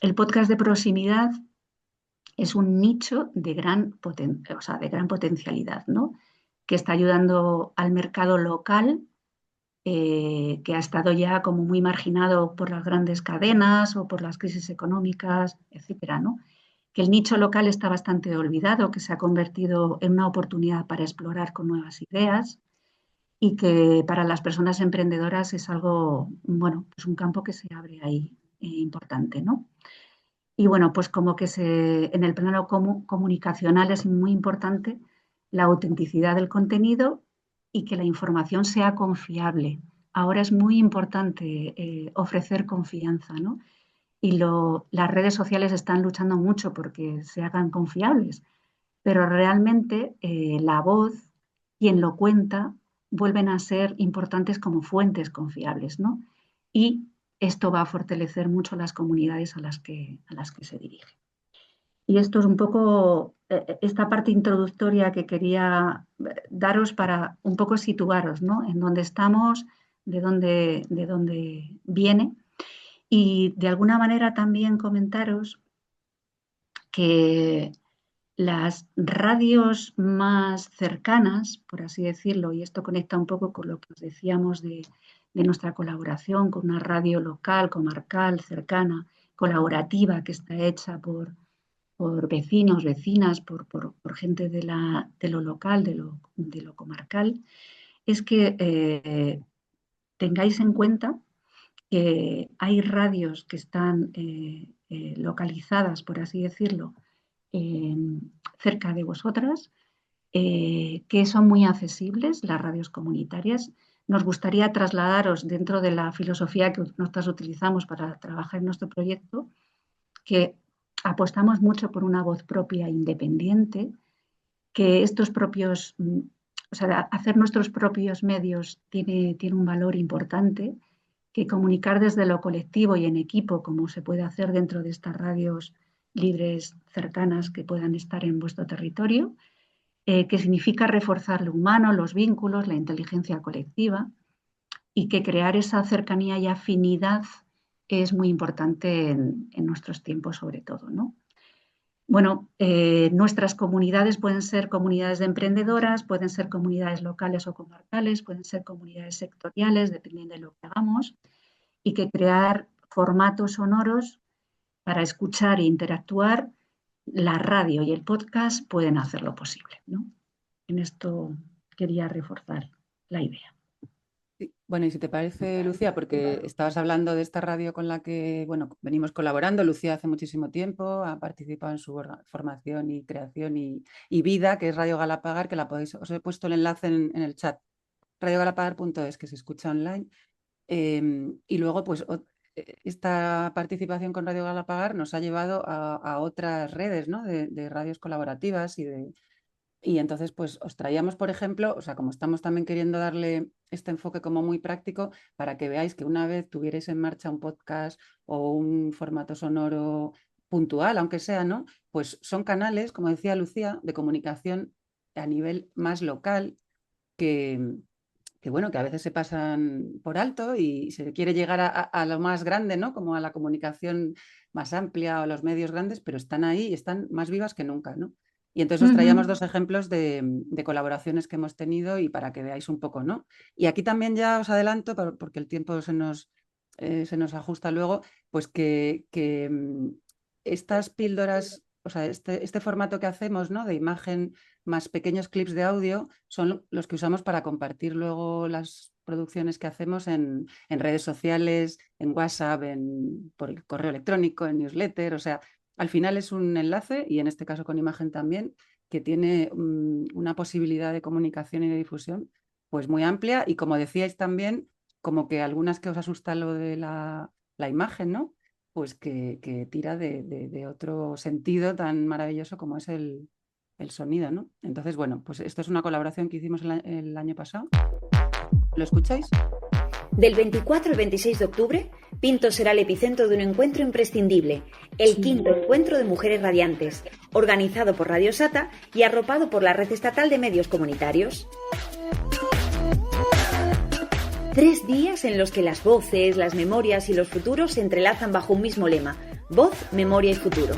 el podcast de proximidad es un nicho de gran potencialidad, ¿no? Que está ayudando al mercado local, que ha estado ya como muy marginado por las grandes cadenas o por las crisis económicas, etcétera, ¿no? Que el nicho local está bastante olvidado, que se ha convertido en una oportunidad para explorar con nuevas ideas y que para las personas emprendedoras es algo, bueno, pues un campo que se abre ahí importante, ¿no? Y bueno, pues como que en el plano comunicacional es muy importante la autenticidad del contenido y que la información sea confiable. Ahora es muy importante ofrecer confianza, ¿no? Y las redes sociales están luchando mucho porque se hagan confiables, pero realmente la voz, quien lo cuenta, vuelven a ser importantes como fuentes confiables, ¿no? Y esto va a fortalecer mucho las comunidades a las que se dirige. Y esto es un poco esta parte introductoria que quería daros para un poco situaros, ¿no? En dónde estamos, de dónde viene. Y de alguna manera también comentaros que las radios más cercanas, por así decirlo, y esto conecta un poco con lo que os decíamos de nuestra colaboración con una radio local, comarcal, cercana, colaborativa, que está hecha por vecinos, vecinas, por gente de lo local, de lo comarcal, es que tengáis en cuenta que hay radios que están localizadas, por así decirlo, cerca de vosotras, que son muy accesibles, las radios comunitarias. Nos gustaría trasladaros dentro de la filosofía que nosotros utilizamos para trabajar en nuestro proyecto, que apostamos mucho por una voz propia independiente, que estos propios, o sea, hacer nuestros propios medios tiene un valor importante, que comunicar desde lo colectivo y en equipo, como se puede hacer dentro de estas radios libres, cercanas, que puedan estar en vuestro territorio, que significa reforzar lo humano, los vínculos, la inteligencia colectiva, y que crear esa cercanía y afinidad es muy importante en nuestros tiempos sobre todo, ¿no? Bueno, nuestras comunidades pueden ser comunidades de emprendedoras, pueden ser comunidades locales o comarcales, pueden ser comunidades sectoriales, dependiendo de lo que hagamos, y que crear formatos sonoros para escuchar e interactuar, la radio y el podcast pueden hacerlo posible, ¿no? En esto quería reforzar la idea. Sí. Bueno, y si te parece, Lucía, porque estabas hablando de esta radio con la que, bueno, venimos colaborando. Lucía hace muchísimo tiempo ha participado en su formación y creación y vida, que es Radio Galapagar, que la podéis, os he puesto el enlace en el chat, radiogalapagar.es, que se escucha online. Y luego, pues, esta participación con Radio Galapagar nos ha llevado a otras redes, ¿no? de radios colaborativas y entonces, pues os traíamos, por ejemplo, o sea, como estamos también queriendo darle este enfoque como muy práctico, para que veáis que una vez tuvierais en marcha un podcast o un formato sonoro puntual, aunque sea, ¿no? Pues son canales, como decía Lucía, de comunicación a nivel más local que bueno, que a veces se pasan por alto y se quiere llegar a lo más grande, ¿no? Como a la comunicación más amplia o a los medios grandes, pero están ahí y están más vivas que nunca, ¿no? Y entonces os traíamos dos ejemplos de colaboraciones que hemos tenido y para que veáis un poco, ¿no? Y aquí también ya os adelanto, porque el tiempo se nos ajusta luego, pues que estas píldoras, o sea, este formato que hacemos, ¿no? De imagen más pequeños clips de audio son los que usamos para compartir luego las producciones que hacemos en redes sociales, en WhatsApp, por el correo electrónico, en newsletter, o sea, al final es un enlace, y en este caso con imagen también, que tiene una posibilidad de comunicación y de difusión pues muy amplia, y como decíais también, como que algunas que os asusta lo de la imagen, ¿no? Pues que tira de otro sentido tan maravilloso como es el sonido, ¿no? Entonces, bueno, pues esto es una colaboración que hicimos el año pasado. ¿Lo escucháis? Del 24 al 26 de octubre, Pinto será el epicentro de un encuentro imprescindible, el quinto encuentro de mujeres radiantes, organizado por Radio Sata y arropado por la Red Estatal de Medios Comunitarios. 3 días en los que las voces, las memorias y los futuros se entrelazan bajo un mismo lema: voz, memoria y futuro.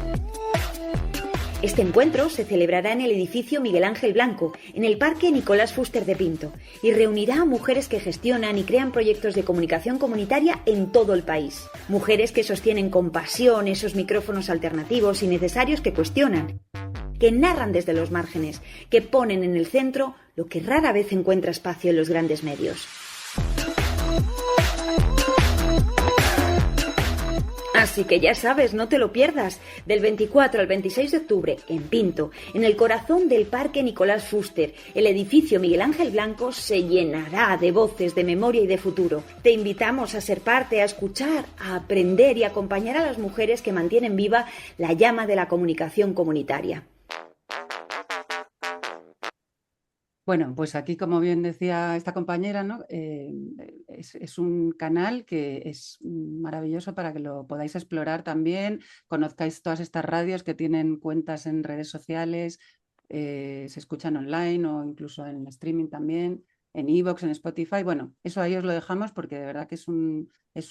Este encuentro se celebrará en el edificio Miguel Ángel Blanco, en el Parque Nicolás Fuster de Pinto, y reunirá a mujeres que gestionan y crean proyectos de comunicación comunitaria en todo el país. Mujeres que sostienen con pasión esos micrófonos alternativos y necesarios que cuestionan, que narran desde los márgenes, que ponen en el centro lo que rara vez encuentra espacio en los grandes medios. Así que ya sabes, no te lo pierdas. Del 24 al 26 de octubre, en Pinto, en el corazón del Parque Nicolás Fuster, el edificio Miguel Ángel Blanco se llenará de voces, de memoria y de futuro. Te invitamos a ser parte, a escuchar, a aprender y a acompañar a las mujeres que mantienen viva la llama de la comunicación comunitaria. Bueno, pues aquí, como bien decía esta compañera, ¿no? Es un canal que es maravilloso para que lo podáis explorar también, conozcáis todas estas radios que tienen cuentas en redes sociales, se escuchan online o incluso en streaming también, en iVoox, en Spotify. Bueno, eso ahí os lo dejamos porque de verdad que es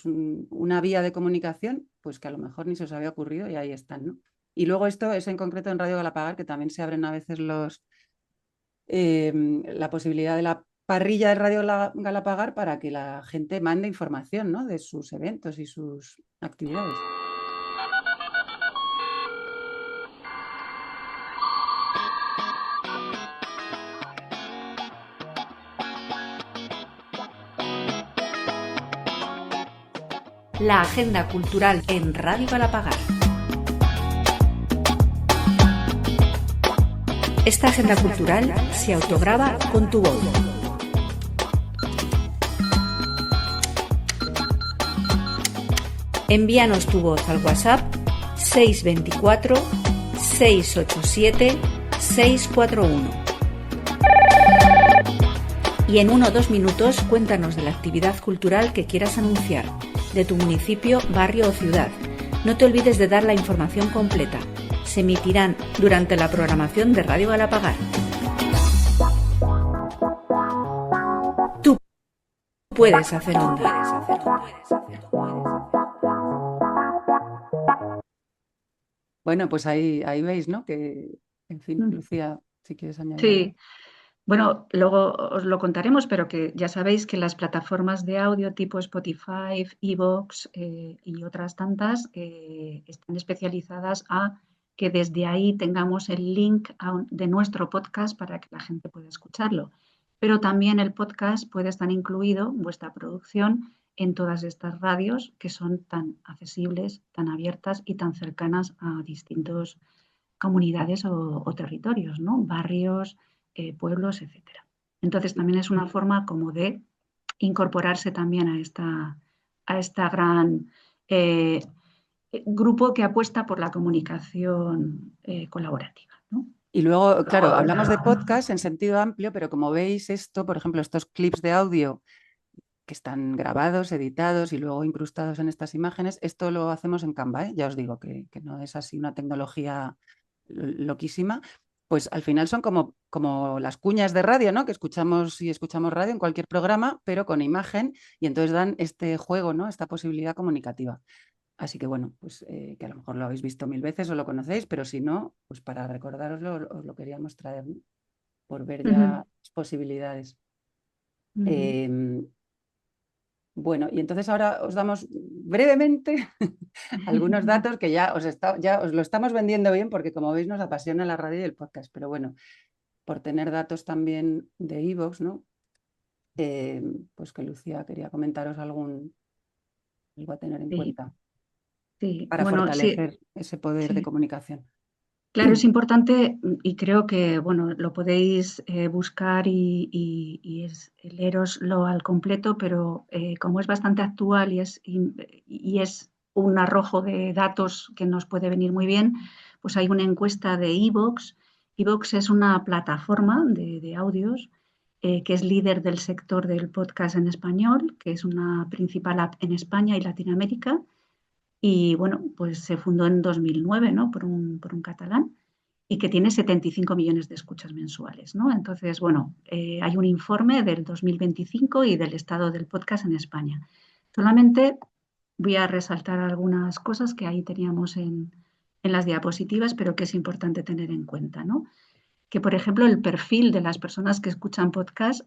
una vía de comunicación pues que a lo mejor ni se os había ocurrido y ahí están, ¿no? Y luego esto es en concreto en Radio Galapagar, que también se abren a veces la posibilidad de la parrilla de Radio Galapagar para que la gente mande información, ¿no? De sus eventos y sus actividades. La agenda cultural en Radio Galapagar. Esta agenda cultural se autograba con tu voz. Envíanos tu voz al WhatsApp 624 687 641. Y en 1 o 2 minutos cuéntanos de la actividad cultural que quieras anunciar, de tu municipio, barrio o ciudad. No te olvides de dar la información completa. Se emitirán durante la programación de Radio Galapagar. Tú puedes hacer onda. Bueno, pues ahí veis, ¿no? Que, en fin, Lucía, si quieres añadir. Sí, bueno, luego os lo contaremos, pero que ya sabéis que las plataformas de audio tipo Spotify, iVoox y otras tantas están especializadas a que desde ahí tengamos el link de nuestro podcast para que la gente pueda escucharlo. Pero también el podcast puede estar incluido, vuestra producción, en todas estas radios que son tan accesibles, tan abiertas y tan cercanas a distintas comunidades o territorios, ¿no? Barrios, pueblos, etcétera. Entonces también es una forma como de incorporarse también a esta gran grupo que apuesta por la comunicación colaborativa, ¿no? Y luego, claro, hablamos de podcast en sentido amplio, pero como veis esto, por ejemplo, estos clips de audio que están grabados, editados y luego incrustados en estas imágenes, esto lo hacemos en Canva, ¿eh? Ya os digo que no es así una tecnología loquísima. Pues al final son como las cuñas de radio, ¿no? Que escuchamos radio en cualquier programa, pero con imagen, y entonces dan este juego, ¿no? Esta posibilidad comunicativa. Así que bueno, pues que a lo mejor lo habéis visto 1000 veces o lo conocéis, pero si no, pues para recordároslo os lo queríamos traer, ¿no? Por ver ya las posibilidades. Bueno, y entonces ahora os damos brevemente algunos datos que ya os lo estamos vendiendo bien porque como veis nos apasiona la radio y el podcast, pero bueno, por tener datos también de iVoox, ¿no? Pues que Lucía quería comentaros algo a tener en cuenta para fortalecer ese poder de comunicación. Claro, es importante y creo que bueno, lo podéis buscar y leeroslo al completo, pero como es bastante actual y es un arrojo de datos que nos puede venir muy bien, pues hay una encuesta de iVoox. iVoox es una plataforma de audios que es líder del sector del podcast en español, que es una principal app en España y Latinoamérica. Y bueno, pues se fundó en 2009, ¿no? por un catalán, y que tiene 75 millones de escuchas mensuales, ¿no? Entonces, bueno, hay un informe del 2025 y del estado del podcast en España. Solamente voy a resaltar algunas cosas que ahí teníamos en las diapositivas, pero que es importante tener en cuenta, ¿no? Que, por ejemplo, el perfil de las personas que escuchan podcast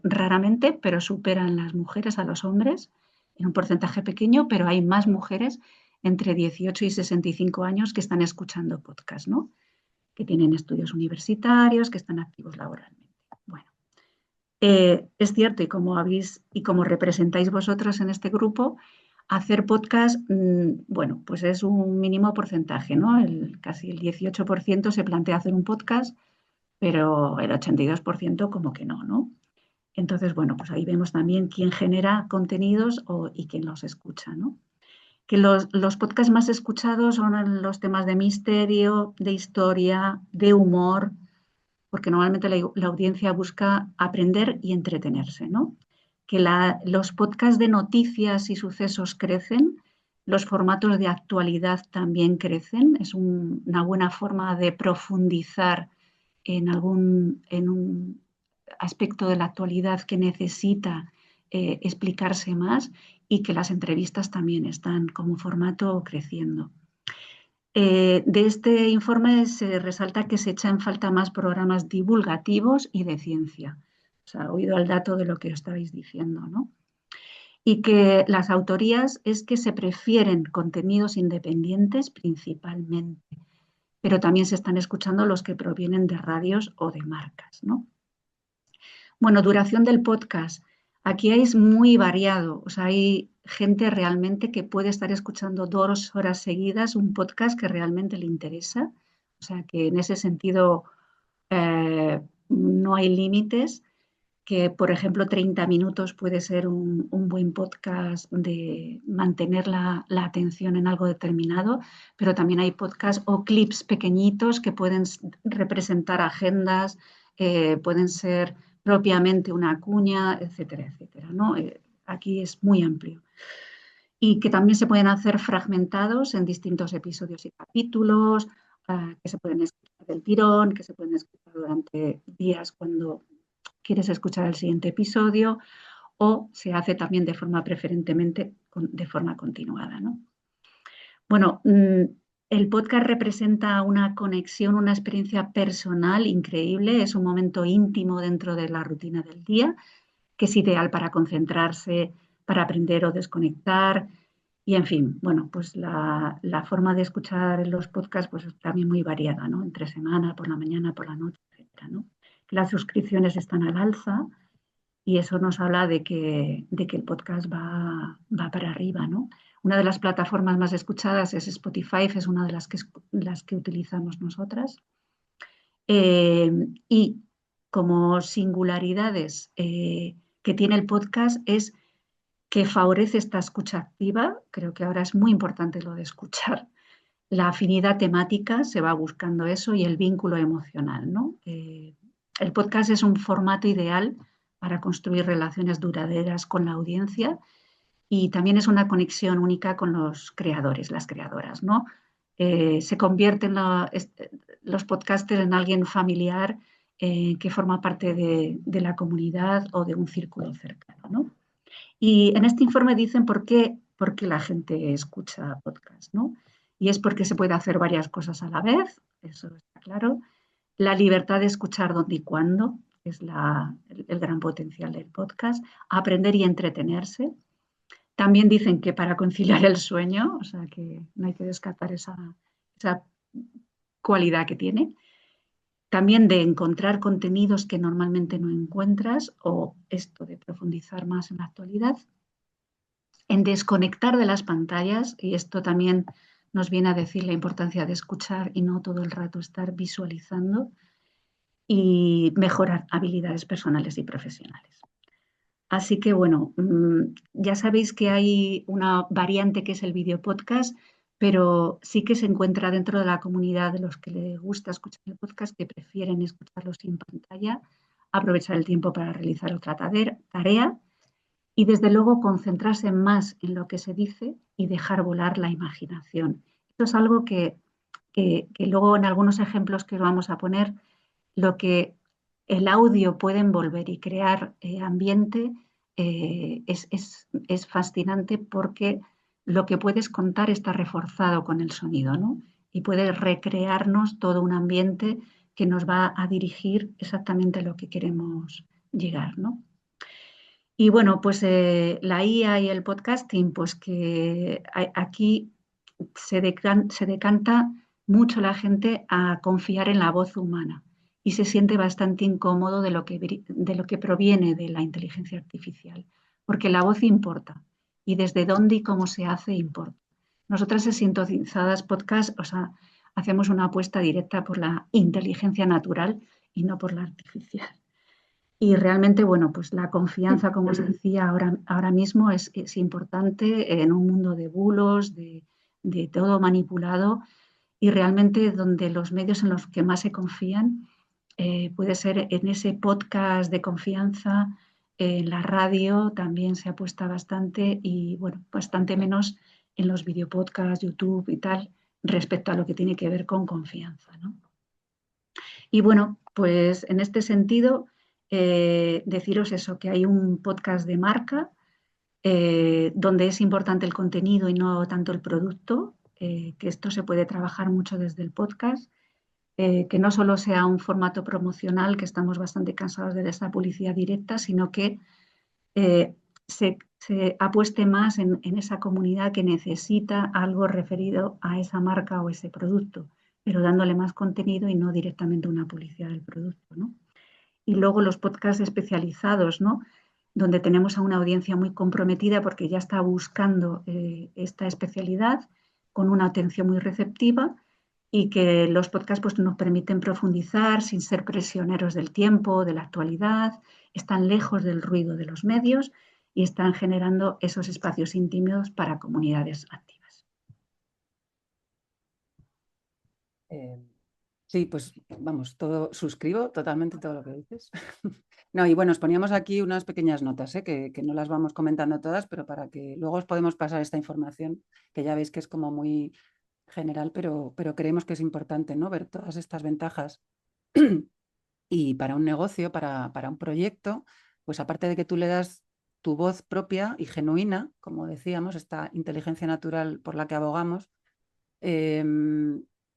raramente, pero superan las mujeres a los hombres en un porcentaje pequeño, pero hay más mujeres entre 18 y 65 años que están escuchando podcast, ¿no? Que tienen estudios universitarios, que están activos laboralmente. Bueno, es cierto, y como representáis vosotros en este grupo, hacer podcast, bueno, pues es un mínimo porcentaje, ¿no? Casi el 18% se plantea hacer un podcast, pero el 82% como que no, ¿no? Entonces, bueno, pues ahí vemos también quién genera contenidos y quién los escucha, ¿no? Que los podcasts más escuchados son los temas de misterio, de historia, de humor, porque normalmente la audiencia busca aprender y entretenerse, ¿no? Que los podcasts de noticias y sucesos crecen, los formatos de actualidad también crecen, es una buena forma de profundizar en un aspecto de la actualidad que necesita explicarse más, y que las entrevistas también están como formato creciendo. De este informe se resalta que se echa en falta más programas divulgativos y de ciencia. O sea, oído al dato de lo que estabais diciendo, ¿no? Y que las autorías es que se prefieren contenidos independientes principalmente, pero también se están escuchando los que provienen de radios o de marcas, ¿no? Bueno, duración del podcast. Aquí es muy variado, o sea, hay gente realmente que puede estar escuchando 2 horas seguidas un podcast que realmente le interesa, o sea, que en ese sentido no hay límites, que por ejemplo 30 minutos puede ser un buen podcast de mantener la atención en algo determinado, pero también hay podcasts o clips pequeñitos que pueden representar agendas, pueden ser propiamente una cuña, etcétera, etcétera, ¿no? Aquí es muy amplio. Y que también se pueden hacer fragmentados en distintos episodios y capítulos, que se pueden escuchar del tirón, que se pueden escuchar durante días cuando quieres escuchar el siguiente episodio, o se hace también de forma preferentemente de forma continuada, ¿no? Bueno, el podcast representa una conexión, una experiencia personal increíble, es un momento íntimo dentro de la rutina del día, que es ideal para concentrarse, para aprender o desconectar. Y en fin, bueno, pues la forma de escuchar los podcasts pues es también muy variada, ¿no? Entre semana, por la mañana, por la noche, etcétera, ¿no? Las suscripciones están al alza y eso nos habla de que el podcast va para arriba, ¿no? Una de las plataformas más escuchadas es Spotify, es una de las que utilizamos nosotras. Y como singularidades que tiene el podcast es que favorece esta escucha activa. Creo que ahora es muy importante lo de escuchar. La afinidad temática, se va buscando eso, y el vínculo emocional, ¿no? El podcast es un formato ideal para construir relaciones duraderas con la audiencia, y también es una conexión única con los creadores, las creadoras, ¿no? Se convierten los podcasters en alguien familiar que forma parte de la comunidad o de un círculo cercano, ¿no? Y en este informe dicen por qué la gente escucha podcast, ¿no? Y es porque se puede hacer varias cosas a la vez, eso está claro. La libertad de escuchar dónde y cuándo es el gran potencial del podcast. Aprender y entretenerse. También dicen que para conciliar el sueño, o sea que no hay que descartar esa cualidad que tiene. También de encontrar contenidos que normalmente no encuentras, o esto de profundizar más en la actualidad. En desconectar de las pantallas, y esto también nos viene a decir la importancia de escuchar y no todo el rato estar visualizando, y mejorar habilidades personales y profesionales. Así que bueno, ya sabéis que hay una variante que es el video podcast, pero sí que se encuentra dentro de la comunidad de los que les gusta escuchar el podcast, que prefieren escucharlo sin pantalla, aprovechar el tiempo para realizar otra tarea y desde luego concentrarse más en lo que se dice y dejar volar la imaginación. Esto es algo que luego en algunos ejemplos que os vamos a poner, lo que el audio puede envolver y crear ambiente es fascinante porque lo que puedes contar está reforzado con el sonido, ¿no? Y puede recrearnos todo un ambiente que nos va a dirigir exactamente a lo que queremos llegar, ¿no? Y bueno, pues la IA y el podcasting, pues que aquí se decanta mucho la gente a confiar en la voz humana y se siente bastante incómodo de lo que proviene de la inteligencia artificial, porque la voz importa y desde dónde y cómo se hace importa. Nosotras en Sintonizadas Podcast, o sea, hacemos una apuesta directa por la inteligencia natural y no por la artificial. Y realmente, bueno, pues la confianza, como os decía ahora mismo, es importante en un mundo de bulos, de todo manipulado y realmente donde los medios en los que más se confían puede ser en ese podcast de confianza, en la radio también se apuesta bastante y, bueno, bastante menos en los videopodcasts, YouTube y tal, respecto a lo que tiene que ver con confianza, ¿no? Y bueno, pues en este sentido, deciros eso, que hay un podcast de marca donde es importante el contenido y no tanto el producto, que esto se puede trabajar mucho desde el podcast, que no solo sea un formato promocional, que estamos bastante cansados de esa publicidad directa, sino que se apueste más en esa comunidad que necesita algo referido a esa marca o ese producto, pero dándole más contenido y no directamente una publicidad del producto, ¿no? Y luego los podcasts especializados, ¿no? Donde tenemos a una audiencia muy comprometida porque ya está buscando esta especialidad con una atención muy receptiva y que los podcasts pues, nos permiten profundizar sin ser prisioneros del tiempo, de la actualidad, están lejos del ruido de los medios y están generando esos espacios íntimos para comunidades activas. Sí, pues vamos, suscribo totalmente todo lo que dices. No, y bueno, os poníamos aquí unas pequeñas notas, que no las vamos comentando todas, pero para que luego os podemos pasar esta información, que ya veis que es como muy general, pero creemos que es importante, ¿no? Ver todas estas ventajas. Y para un negocio, para un proyecto, pues aparte de que tú le das tu voz propia y genuina, como decíamos, esta inteligencia natural por la que abogamos,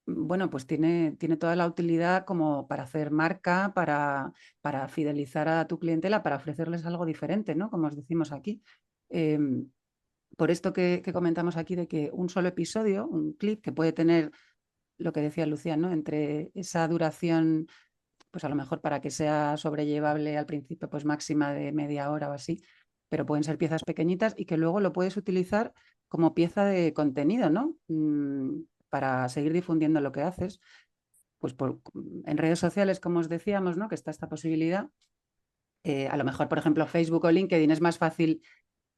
bueno, pues tiene toda la utilidad como para hacer marca, para fidelizar a tu clientela, para ofrecerles algo diferente, ¿no? Como os decimos aquí. Por esto que comentamos aquí de que un solo episodio, un clip que puede tener lo que decía Lucía, ¿no? Entre esa duración, pues a lo mejor para que sea sobrellevable al principio, pues máxima de media hora o así, pero pueden ser piezas pequeñitas y que luego lo puedes utilizar como pieza de contenido, ¿no? Para seguir difundiendo lo que haces. Pues en redes sociales, como os decíamos, ¿no? Que está esta posibilidad. A lo mejor, por ejemplo, Facebook o LinkedIn es más fácil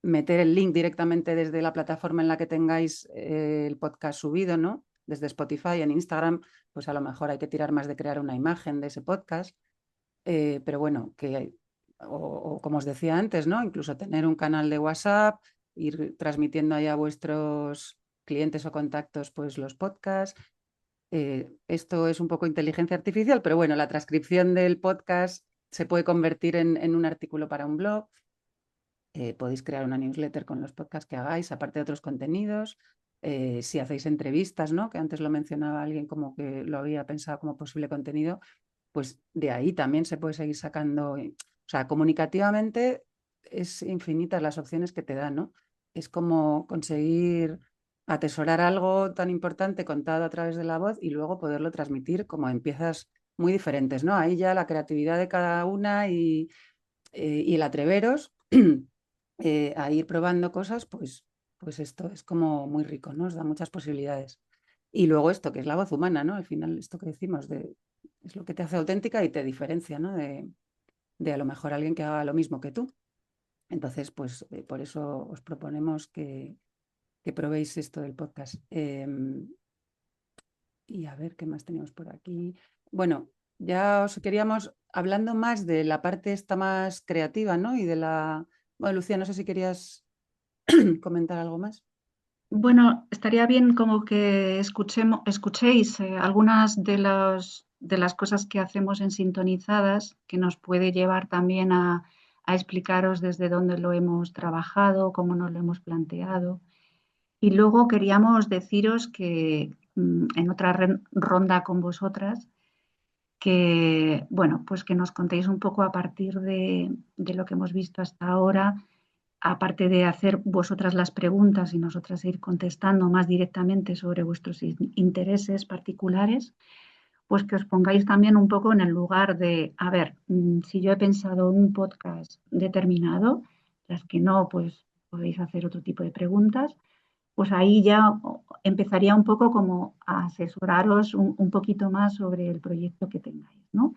meter el link directamente desde la plataforma en la que tengáis el podcast subido, ¿no? Desde Spotify, en Instagram, pues a lo mejor hay que tirar más de crear una imagen de ese podcast. Pero bueno, o como os decía antes, ¿no? Incluso tener un canal de WhatsApp, ir transmitiendo ahí a vuestros clientes o contactos pues los podcasts. Esto es un poco inteligencia artificial, pero bueno, la transcripción del podcast se puede convertir en un artículo para un blog. Podéis crear una newsletter con los podcasts que hagáis, aparte de otros contenidos. Si hacéis entrevistas, ¿no? Que antes lo mencionaba alguien como que lo había pensado como posible contenido, pues de ahí también se puede seguir sacando. O sea, comunicativamente es infinitas las opciones que te dan, ¿no? Es como conseguir atesorar algo tan importante contado a través de la voz y luego poderlo transmitir como en piezas muy diferentes, ¿no? Ahí ya la creatividad de cada una y el atreveros a ir probando cosas, pues esto es como muy rico, ¿no? Os da muchas posibilidades. Y luego esto, que es la voz humana, ¿no? Al final, esto que decimos, es lo que te hace auténtica y te diferencia, ¿no? De a lo mejor alguien que haga lo mismo que tú. Entonces, pues por eso os proponemos que probéis esto del podcast. Y a ver, ¿qué más tenemos por aquí? Bueno, ya os queríamos hablando más de la parte esta más creativa, ¿no? Y de la... Bueno, Lucía, no sé si querías comentar algo más. Bueno, estaría bien como que escuchéis algunas de las cosas que hacemos en Sintonizadas, que nos puede llevar también a explicaros desde dónde lo hemos trabajado, cómo nos lo hemos planteado. Y luego queríamos deciros que en otra ronda con vosotras, que, bueno, pues que nos contéis un poco a partir de lo que hemos visto hasta ahora, aparte de hacer vosotras las preguntas y nosotras ir contestando más directamente sobre vuestros intereses particulares, pues que os pongáis también un poco en el lugar de, a ver, si yo he pensado un podcast determinado, las que no, pues podéis hacer otro tipo de preguntas, pues ahí ya empezaría un poco como a asesoraros un poquito más sobre el proyecto que tengáis, ¿no?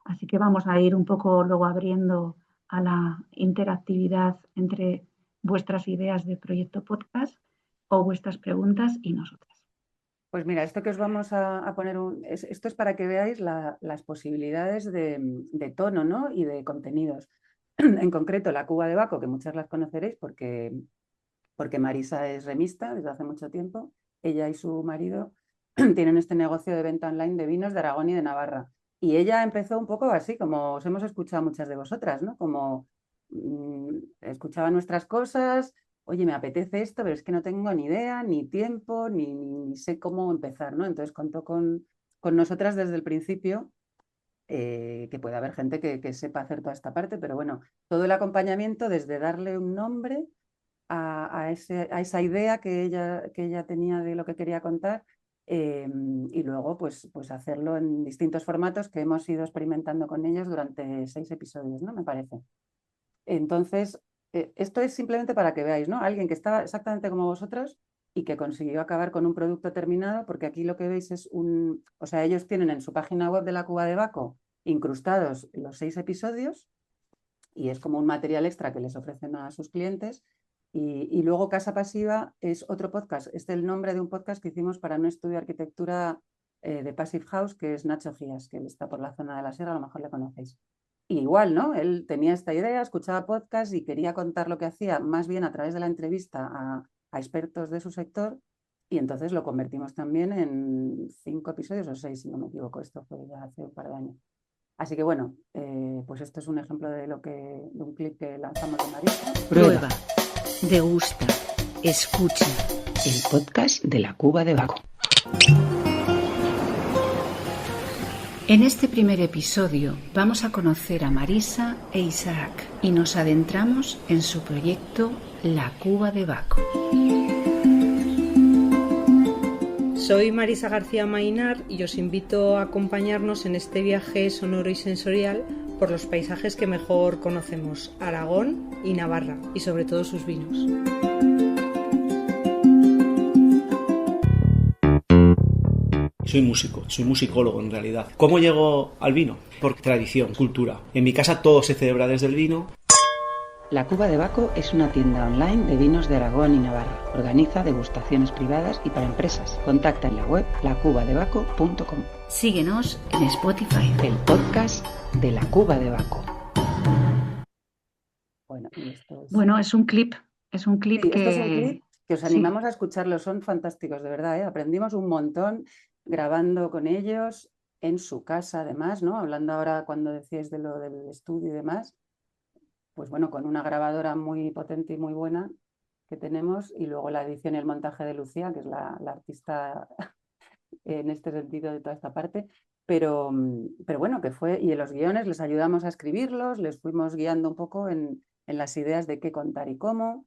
Así que vamos a ir un poco luego abriendo a la interactividad entre vuestras ideas de proyecto podcast o vuestras preguntas y nosotras. Pues mira, esto que os vamos a poner, esto es para que veáis las posibilidades de tono, ¿no? Y de contenidos. En concreto, la Cuba de Baco, que muchas las conoceréis porque Marisa es remista desde hace mucho tiempo. Ella y su marido tienen este negocio de venta online de vinos de Aragón y de Navarra. Y ella empezó un poco así, como os hemos escuchado muchas de vosotras, ¿no? Como escuchaba nuestras cosas, oye, me apetece esto, pero es que no tengo ni idea, ni tiempo, ni sé cómo empezar, ¿no? Entonces contó con nosotras desde el principio, que puede haber gente que sepa hacer toda esta parte, pero bueno, todo el acompañamiento desde darle un nombre a esa idea que ella tenía de lo que quería contar, y luego pues hacerlo en distintos formatos que hemos ido experimentando con ellos durante 6 episodios, ¿no? Me parece. Entonces, esto es simplemente para que veáis, ¿no? Alguien que estaba exactamente como vosotros y que consiguió acabar con un producto terminado, porque aquí lo que veis es o sea, ellos tienen en su página web de la Cuba de Baco incrustados los 6 episodios y es como un material extra que les ofrecen a sus clientes. Y luego Casa Pasiva es otro podcast, es el nombre de un podcast que hicimos para un estudio de arquitectura de Passive House, que es Nacho Gías, que él está por la zona de la Sierra, a lo mejor le conocéis. Y igual, ¿no? Él tenía esta idea, escuchaba podcast y quería contar lo que hacía más bien a través de la entrevista a expertos de su sector, y entonces lo convertimos también en 5 episodios o 6, si no me equivoco. Esto fue ya hace un par de años. Así que bueno, pues esto es un ejemplo de un clip que lanzamos de Marisa. Prueba, degusta, escucha. El podcast de la Cuba de Baco. En este primer episodio vamos a conocer a Marisa e Isaac y nos adentramos en su proyecto La Cuba de Baco. Soy Marisa García Mainar y os invito a acompañarnos en este viaje sonoro y sensorial por los paisajes que mejor conocemos, Aragón y Navarra, y sobre todo sus vinos. Soy músico, soy musicólogo en realidad. ¿Cómo llego al vino? Por tradición, cultura. En mi casa todo se celebra desde el vino. La Cuba de Baco es una tienda online de vinos de Aragón y Navarra. Organiza degustaciones privadas y para empresas. Contacta en la web lacubadebaco.com. Síguenos en Spotify. El podcast de la Cuba de Baco. Bueno, es un clip. Es un clip Sí, que... esto es un clip que os animamos a escucharlo. Son fantásticos, de verdad, ¿eh? Aprendimos un montón grabando con ellos en su casa, además, ¿no? Hablando ahora cuando decíais de lo del estudio y demás. Pues bueno, con una grabadora muy potente y muy buena que tenemos, y luego la edición y el montaje de Lucía, que es la artista en este sentido de toda esta parte, pero bueno, que fue, y en los guiones les ayudamos a escribirlos, les fuimos guiando un poco en las ideas de qué contar y cómo,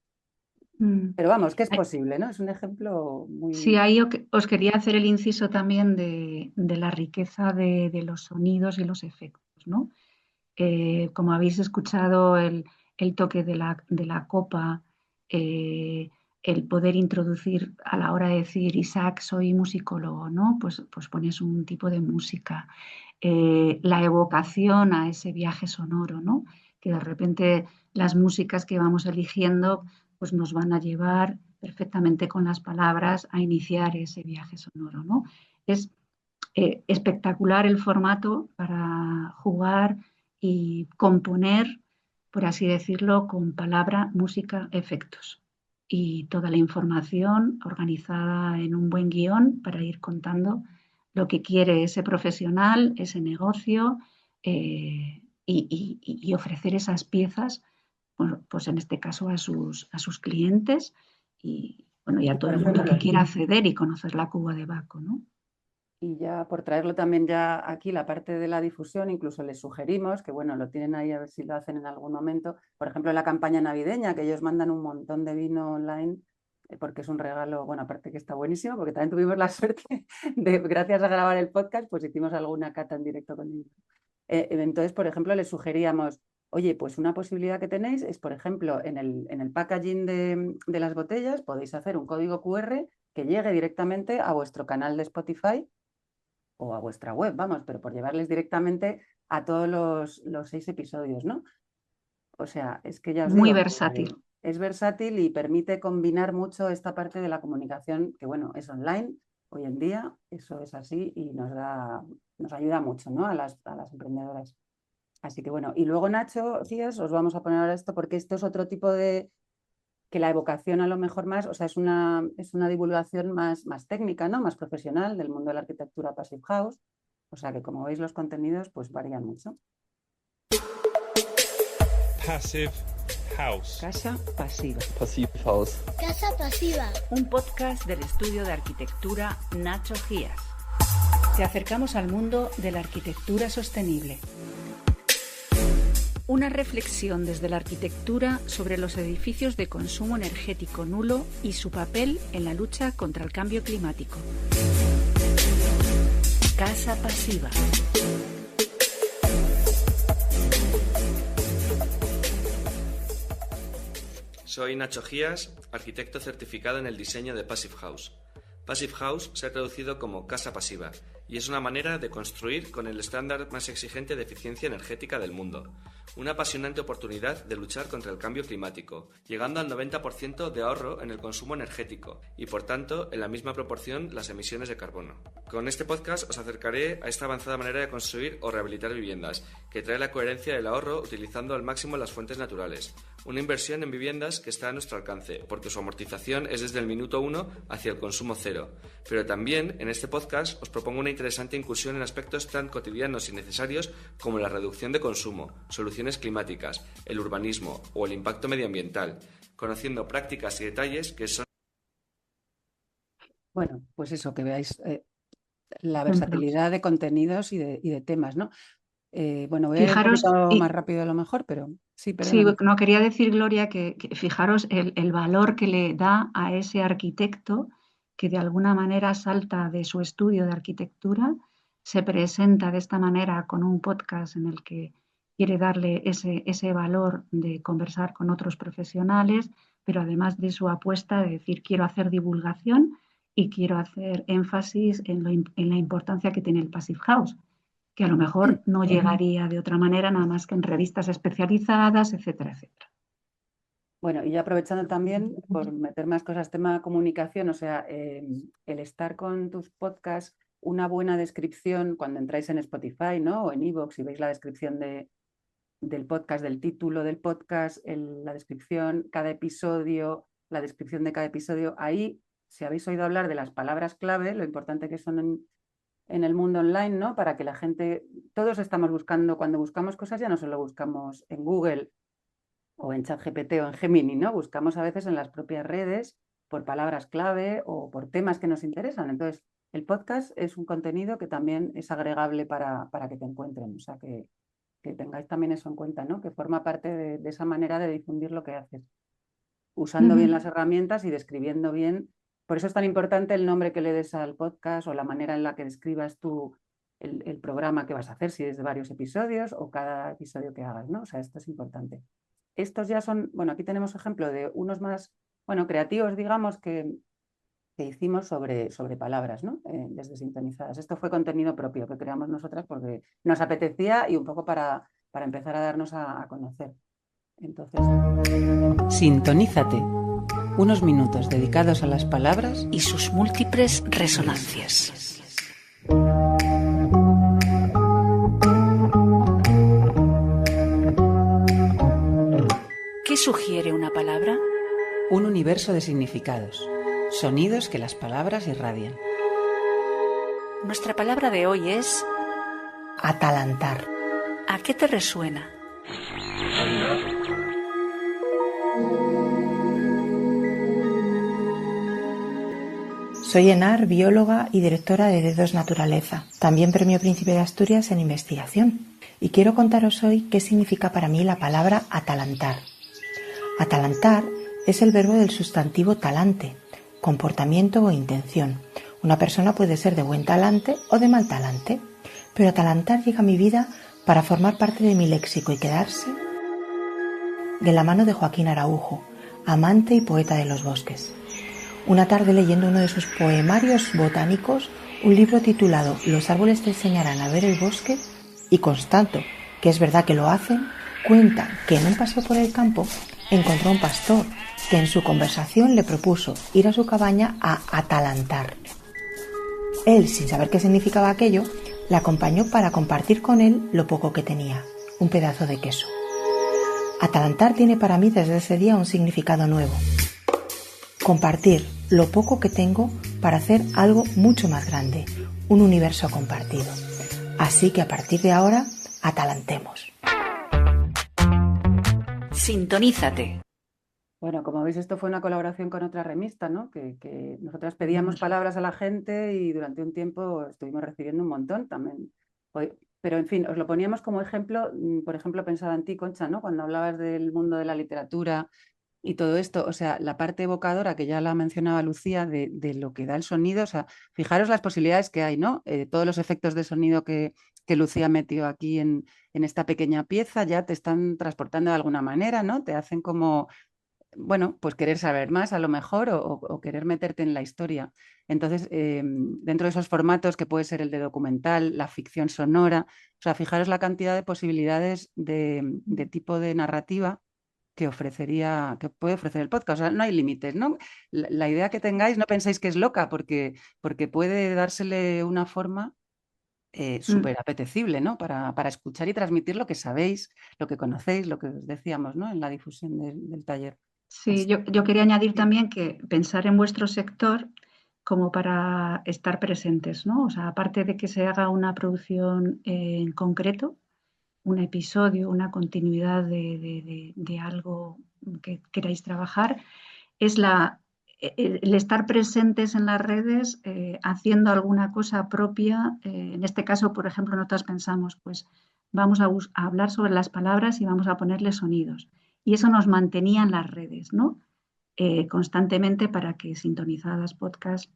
pero vamos, que es posible, ¿no? Es un ejemplo muy... Sí, ahí os quería hacer el inciso también de la riqueza de los sonidos y los efectos, ¿no? Como habéis escuchado, el toque de la copa, el poder introducir a la hora de decir, Isaac, soy musicólogo, ¿no? Pues pones un tipo de música. La evocación a ese viaje sonoro, ¿no? Que de repente las músicas que vamos eligiendo pues nos van a llevar perfectamente con las palabras a iniciar ese viaje sonoro, ¿no? Es espectacular el formato para jugar y componer, por así decirlo, con palabra, música, efectos. Y toda la información organizada en un buen guión para ir contando lo que quiere ese profesional, ese negocio, y ofrecer esas piezas, pues en este caso a sus clientes y a todo el mundo que quiera acceder y conocer la Cuba de Baco, ¿no? Y ya por traerlo también ya aquí, la parte de la difusión, incluso les sugerimos, que bueno, lo tienen ahí a ver si lo hacen en algún momento, por ejemplo, la campaña navideña, que ellos mandan un montón de vino online, porque es un regalo, bueno, aparte que está buenísimo, porque también tuvimos la suerte de, gracias a grabar el podcast, pues hicimos alguna cata en directo con ellos. Entonces, por ejemplo, les sugeríamos, oye, pues una posibilidad que tenéis es, por ejemplo, en el packaging de las botellas podéis hacer un código QR que llegue directamente a vuestro canal de Spotify o a vuestra web, vamos, pero por llevarles directamente a todos los 6 episodios, ¿no? O sea, es que ya os digo, muy versátil. Es versátil y permite combinar mucho esta parte de la comunicación, que bueno, es online hoy en día, eso es así y nos ayuda mucho, ¿no? a las emprendedoras. Así que bueno, y luego Nacho, Gías, os vamos a poner ahora esto porque esto es otro tipo de... que la evocación a lo mejor más, o sea, es una divulgación más técnica, ¿no? Más profesional del mundo de la arquitectura Passive House. O sea que como veis los contenidos pues varían mucho. Passive House. Casa Pasiva. Passive House. Casa Pasiva. Un podcast del estudio de arquitectura Nacho Gías. Te acercamos al mundo de la arquitectura sostenible. Una reflexión desde la arquitectura sobre los edificios de consumo energético nulo y su papel en la lucha contra el cambio climático. Casa Pasiva. Soy Nacho Gías, arquitecto certificado en el diseño de Passive House. Passive House se ha traducido como casa pasiva y es una manera de construir con el estándar más exigente de eficiencia energética del mundo. Una apasionante oportunidad de luchar contra el cambio climático, llegando al 90% de ahorro en el consumo energético y, por tanto, en la misma proporción las emisiones de carbono. Con este podcast os acercaré a esta avanzada manera de construir o rehabilitar viviendas, que trae la coherencia del ahorro utilizando al máximo las fuentes naturales. Una inversión en viviendas que está a nuestro alcance, porque su amortización es desde el minuto 1 hacia el consumo cero. Pero también, en este podcast, os propongo una interesante incursión en aspectos tan cotidianos y necesarios como la reducción de consumo, soluciones climáticas, el urbanismo o el impacto medioambiental, conociendo prácticas y detalles que son... Bueno, pues eso, que veáis la versatilidad de contenidos y de temas, ¿no? Bueno, voy a ir un poquito más rápido a lo mejor, pero sí, Sí, no quería decir, Gloria, que fijaros el valor que le da a ese arquitecto que de alguna manera salta de su estudio de arquitectura, se presenta de esta manera con un podcast en el que quiere darle ese valor de conversar con otros profesionales, pero además de su apuesta de decir quiero hacer divulgación y quiero hacer énfasis en la importancia que tiene el Passive House, que a lo mejor no llegaría de otra manera nada más que en revistas especializadas, etcétera, etcétera. Bueno, y ya aprovechando también por meter más cosas, tema comunicación, o sea, el estar con tus podcasts, una buena descripción cuando entráis en Spotify, ¿no? O en iVoox y veis la descripción del podcast, del título del podcast, la descripción, cada episodio, la descripción de cada episodio, ahí, si habéis oído hablar de las palabras clave, lo importante que son en el mundo online, ¿no? Para que la gente, todos estamos buscando, cuando buscamos cosas ya no solo buscamos en Google o en ChatGPT o en Gemini, ¿no? Buscamos a veces en las propias redes por palabras clave o por temas que nos interesan. Entonces, el podcast es un contenido que también es agregable para que te encuentren. O sea, que tengáis también eso en cuenta, ¿no? Que forma parte de esa manera de difundir lo que haces. Usando bien las herramientas y describiendo bien. Por eso es tan importante el nombre que le des al podcast o la manera en la que describas tú el programa que vas a hacer, si es de varios episodios o cada episodio que hagas, ¿no? O sea, esto es importante. Estos ya son, bueno, aquí tenemos ejemplo de unos más, bueno, creativos, digamos, que hicimos sobre palabras, ¿no? Desde Sintonizadas. Esto fue contenido propio que creamos nosotras porque nos apetecía y un poco para empezar a darnos a conocer. Entonces... Sintonízate. Unos minutos dedicados a las palabras y sus múltiples resonancias. sugiere una palabra? Un universo de significados, sonidos que las palabras irradian. Nuestra palabra de hoy es atalantar. ¿A qué te resuena? Soy Enar, bióloga y directora de Dedos Naturaleza, también Premio Príncipe de Asturias en investigación. Y quiero contaros hoy qué significa para mí la palabra atalantar. Atalantar es el verbo del sustantivo talante, comportamiento o intención. Una persona puede ser de buen talante o de mal talante, pero atalantar llega a mi vida para formar parte de mi léxico y quedarse de la mano de Joaquín Araujo, amante y poeta de los bosques. Una tarde, leyendo uno de sus poemarios botánicos, un libro titulado Los árboles te enseñarán a ver el bosque, y constato que es verdad que lo hacen, cuenta que en un paseo por el campo encontró a un pastor que en su conversación le propuso ir a su cabaña a atalantar. Él, sin saber qué significaba aquello, le acompañó para compartir con él lo poco que tenía, un pedazo de queso. Atalantar tiene para mí desde ese día un significado nuevo. Compartir lo poco que tengo para hacer algo mucho más grande, un universo compartido. Así que a partir de ahora, atalantemos. Sintonízate. Bueno, como veis, esto fue una colaboración con otra remista, ¿no? Que nosotras pedíamos palabras a la gente y durante un tiempo estuvimos recibiendo un montón también. Pero, en fin, os lo poníamos como ejemplo. Por ejemplo, pensaba en ti, Concha, ¿no? Cuando hablabas del mundo de la literatura y todo esto, o sea, la parte evocadora que ya la mencionaba Lucía de lo que da el sonido, o sea, fijaros las posibilidades que hay, ¿no? Todos los efectos de sonido que Lucía metió aquí en esta pequeña pieza ya te están transportando de alguna manera, ¿no? Te hacen como, bueno, pues querer saber más a lo mejor o querer meterte en la historia. Entonces, dentro de esos formatos que puede ser el de documental, la ficción sonora, o sea, fijaros la cantidad de posibilidades de tipo de narrativa que puede ofrecer el podcast. O sea, no hay límites, ¿no? La idea que tengáis, no pensáis que es loca, porque puede dársele una forma súper apetecible, ¿no? Para escuchar y transmitir lo que sabéis, lo que conocéis, lo que os decíamos, ¿no? En la difusión del taller. Sí, yo quería añadir también que pensar en vuestro sector como para estar presentes, ¿no? O sea, aparte de que se haga una producción en concreto, un episodio, una continuidad de algo que queráis trabajar, es el estar presentes en las redes haciendo alguna cosa propia. En este caso, por ejemplo, nosotros pensamos, pues vamos a hablar sobre las palabras y vamos a ponerle sonidos. Y eso nos mantenía en las redes, ¿no? Constantemente para que Sintonizadas Podcast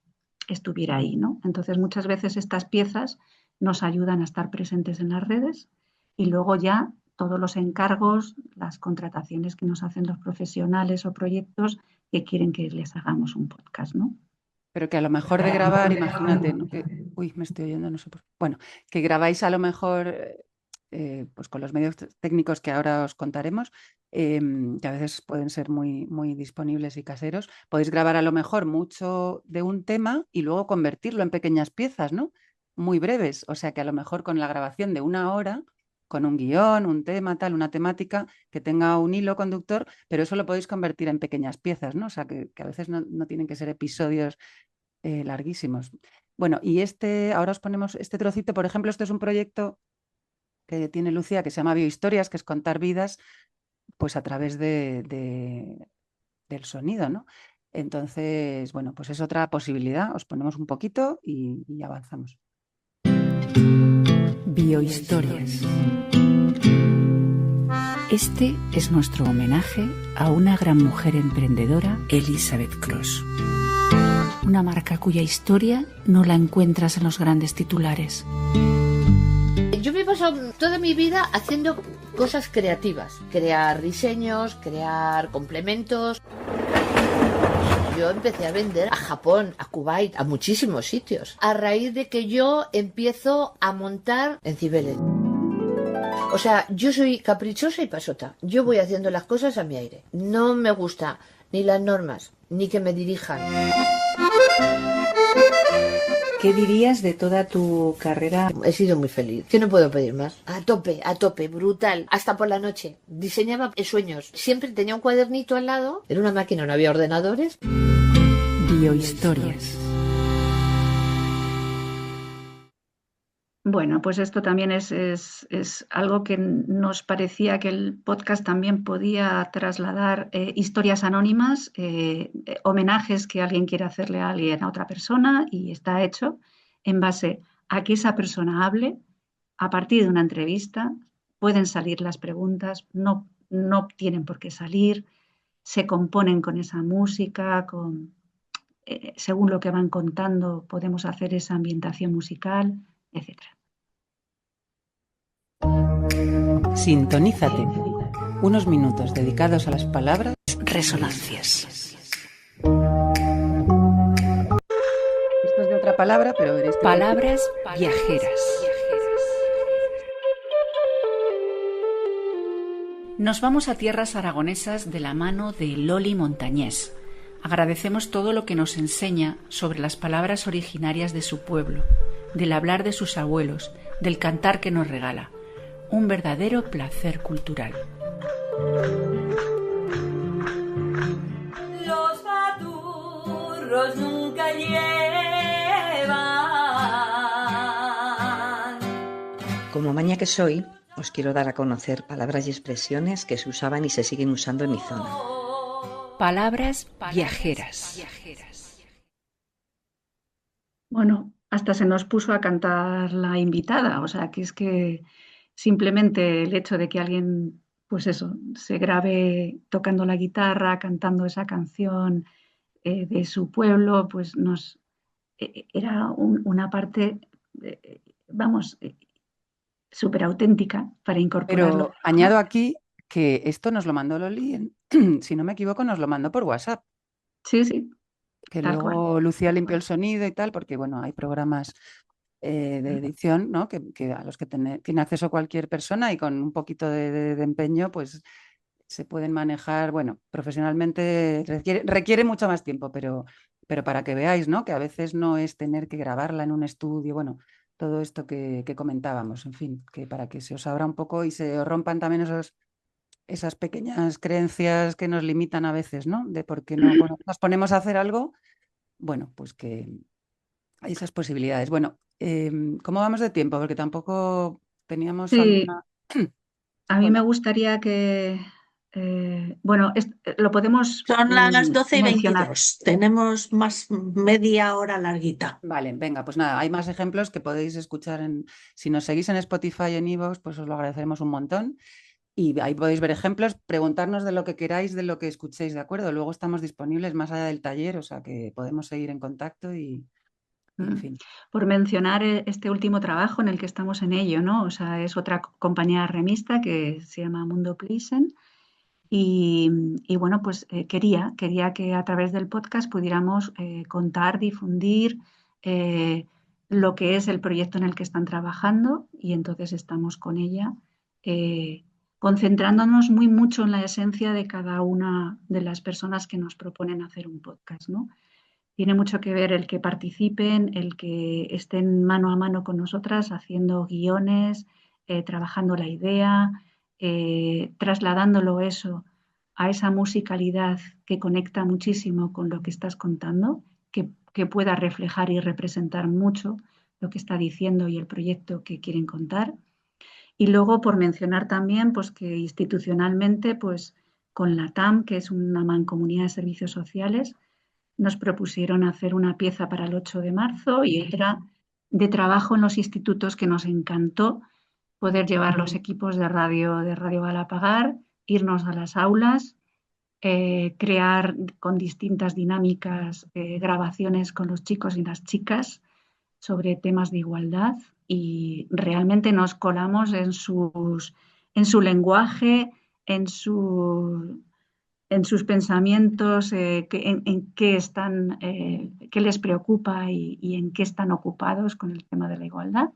estuviera ahí, ¿no? Entonces, muchas veces estas piezas nos ayudan a estar presentes en las redes. Y luego ya todos los encargos, las contrataciones que nos hacen los profesionales o proyectos que quieren que les hagamos un podcast, ¿no? Pero que a lo mejor de grabar, imagínate, ¿no? Uy, me estoy oyendo, no sé por qué. Bueno, que grabáis a lo mejor pues con los medios técnicos que ahora os contaremos, que a veces pueden ser muy, muy disponibles y caseros. Podéis grabar a lo mejor mucho de un tema y luego convertirlo en pequeñas piezas, ¿no? Muy breves. O sea que a lo mejor con la grabación de 1 hora, con un guión, un tema, tal, una temática que tenga un hilo conductor, pero eso lo podéis convertir en pequeñas piezas, ¿no? O sea, que a veces no tienen que ser episodios larguísimos. Bueno, y ahora os ponemos este trocito, por ejemplo, este es un proyecto que tiene Lucía que se llama Biohistorias, que es contar vidas pues a través del sonido, ¿no? Entonces, bueno, pues es otra posibilidad. Os ponemos un poquito y avanzamos. Biohistorias. Este es nuestro homenaje a una gran mujer emprendedora, Elizabeth Cross. Una marca cuya historia no la encuentras en los grandes titulares. Yo me he pasado toda mi vida haciendo cosas creativas, crear diseños, crear complementos. Yo empecé a vender a Japón, a Kuwait, a muchísimos sitios, a raíz de que yo empiezo a montar en Cibeles. O sea, yo soy caprichosa y pasota. Yo voy haciendo las cosas a mi aire. No me gusta ni las normas, ni que me dirijan. ¿Qué dirías de toda tu carrera? He sido muy feliz. ¿Qué no puedo pedir más? A tope, brutal. Hasta por la noche. Diseñaba sueños. Siempre tenía un cuadernito al lado. Era una máquina, no había ordenadores. Biohistorias. Bueno, pues esto también es algo que nos parecía que el podcast también podía trasladar historias anónimas, homenajes que alguien quiere hacerle a alguien, a otra persona, y está hecho en base a que esa persona hable. A partir de una entrevista pueden salir las preguntas, no tienen por qué salir, se componen con esa música, según lo que van contando podemos hacer esa ambientación musical, etc. Sintonízate. Unos minutos dedicados a las palabras. Resonancias. Esto es de otra palabra, pero veréis que... Palabras viajeras. Nos vamos a tierras aragonesas de la mano de Loli Montañés. Agradecemos todo lo que nos enseña sobre las palabras originarias de su pueblo, del hablar de sus abuelos, del cantar que nos regala. Un verdadero placer cultural. Los baturros nunca llevan. Como maña que soy, os quiero dar a conocer palabras y expresiones que se usaban y se siguen usando en mi zona. Palabras viajeras. Bueno, hasta se nos puso a cantar la invitada, o sea, que es que simplemente el hecho de que alguien, pues eso, se grabe tocando la guitarra, cantando esa canción de su pueblo, pues era una parte, súper auténtica para incorporarlo. Pero añado aquí que esto nos lo mandó Loli, si no me equivoco, nos lo mandó por WhatsApp. Sí. Que tal luego cual. Lucía limpió el sonido y tal, porque bueno, hay programas de edición, ¿no? que a los que tiene acceso cualquier persona y con un poquito de empeño, pues se pueden manejar, bueno, profesionalmente requiere mucho más tiempo, pero para que veáis, ¿no? Que a veces no es tener que grabarla en un estudio, bueno, todo esto que comentábamos, en fin, que para que se os abra un poco y se os rompan también esas pequeñas creencias que nos limitan a veces, ¿no? De por qué no nos ponemos a hacer algo, bueno, pues que hay esas posibilidades. Bueno, ¿cómo vamos de tiempo? Porque tampoco teníamos Sí, alguna... a mí me gustaría que, lo podemos Son las 12:22. mencionar. Tenemos más media hora larguita. Vale, venga, pues nada, hay más ejemplos que podéis escuchar si nos seguís en Spotify, en iVoox, pues os lo agradeceremos un montón. Y ahí podéis ver ejemplos, preguntarnos de lo que queráis, de lo que escuchéis, ¿de acuerdo? Luego estamos disponibles más allá del taller, o sea que podemos seguir en contacto y en fin. Por mencionar este último trabajo en el que estamos en ello, ¿no? O sea, es otra compañía remista que se llama Mundo Pleasant y bueno, pues quería que a través del podcast pudiéramos contar, difundir lo que es el proyecto en el que están trabajando y entonces estamos con ella concentrándonos muy mucho en la esencia de cada una de las personas que nos proponen hacer un podcast, ¿no? Tiene mucho que ver el que participen, el que estén mano a mano con nosotras haciendo guiones, trabajando la idea, trasladándolo eso a esa musicalidad que conecta muchísimo con lo que estás contando, que pueda reflejar y representar mucho lo que está diciendo y el proyecto que quieren contar. Y luego, por mencionar también, pues que institucionalmente, pues con la TAM, que es una mancomunidad de servicios sociales, nos propusieron hacer una pieza para el 8 de marzo y otra de trabajo en los institutos que nos encantó poder llevar los equipos de Radio Galapagar, irnos a las aulas, crear con distintas dinámicas grabaciones con los chicos y las chicas sobre temas de igualdad y realmente nos colamos en su lenguaje, en sus pensamientos, en qué están, qué les preocupa y en qué están ocupados con el tema de la igualdad.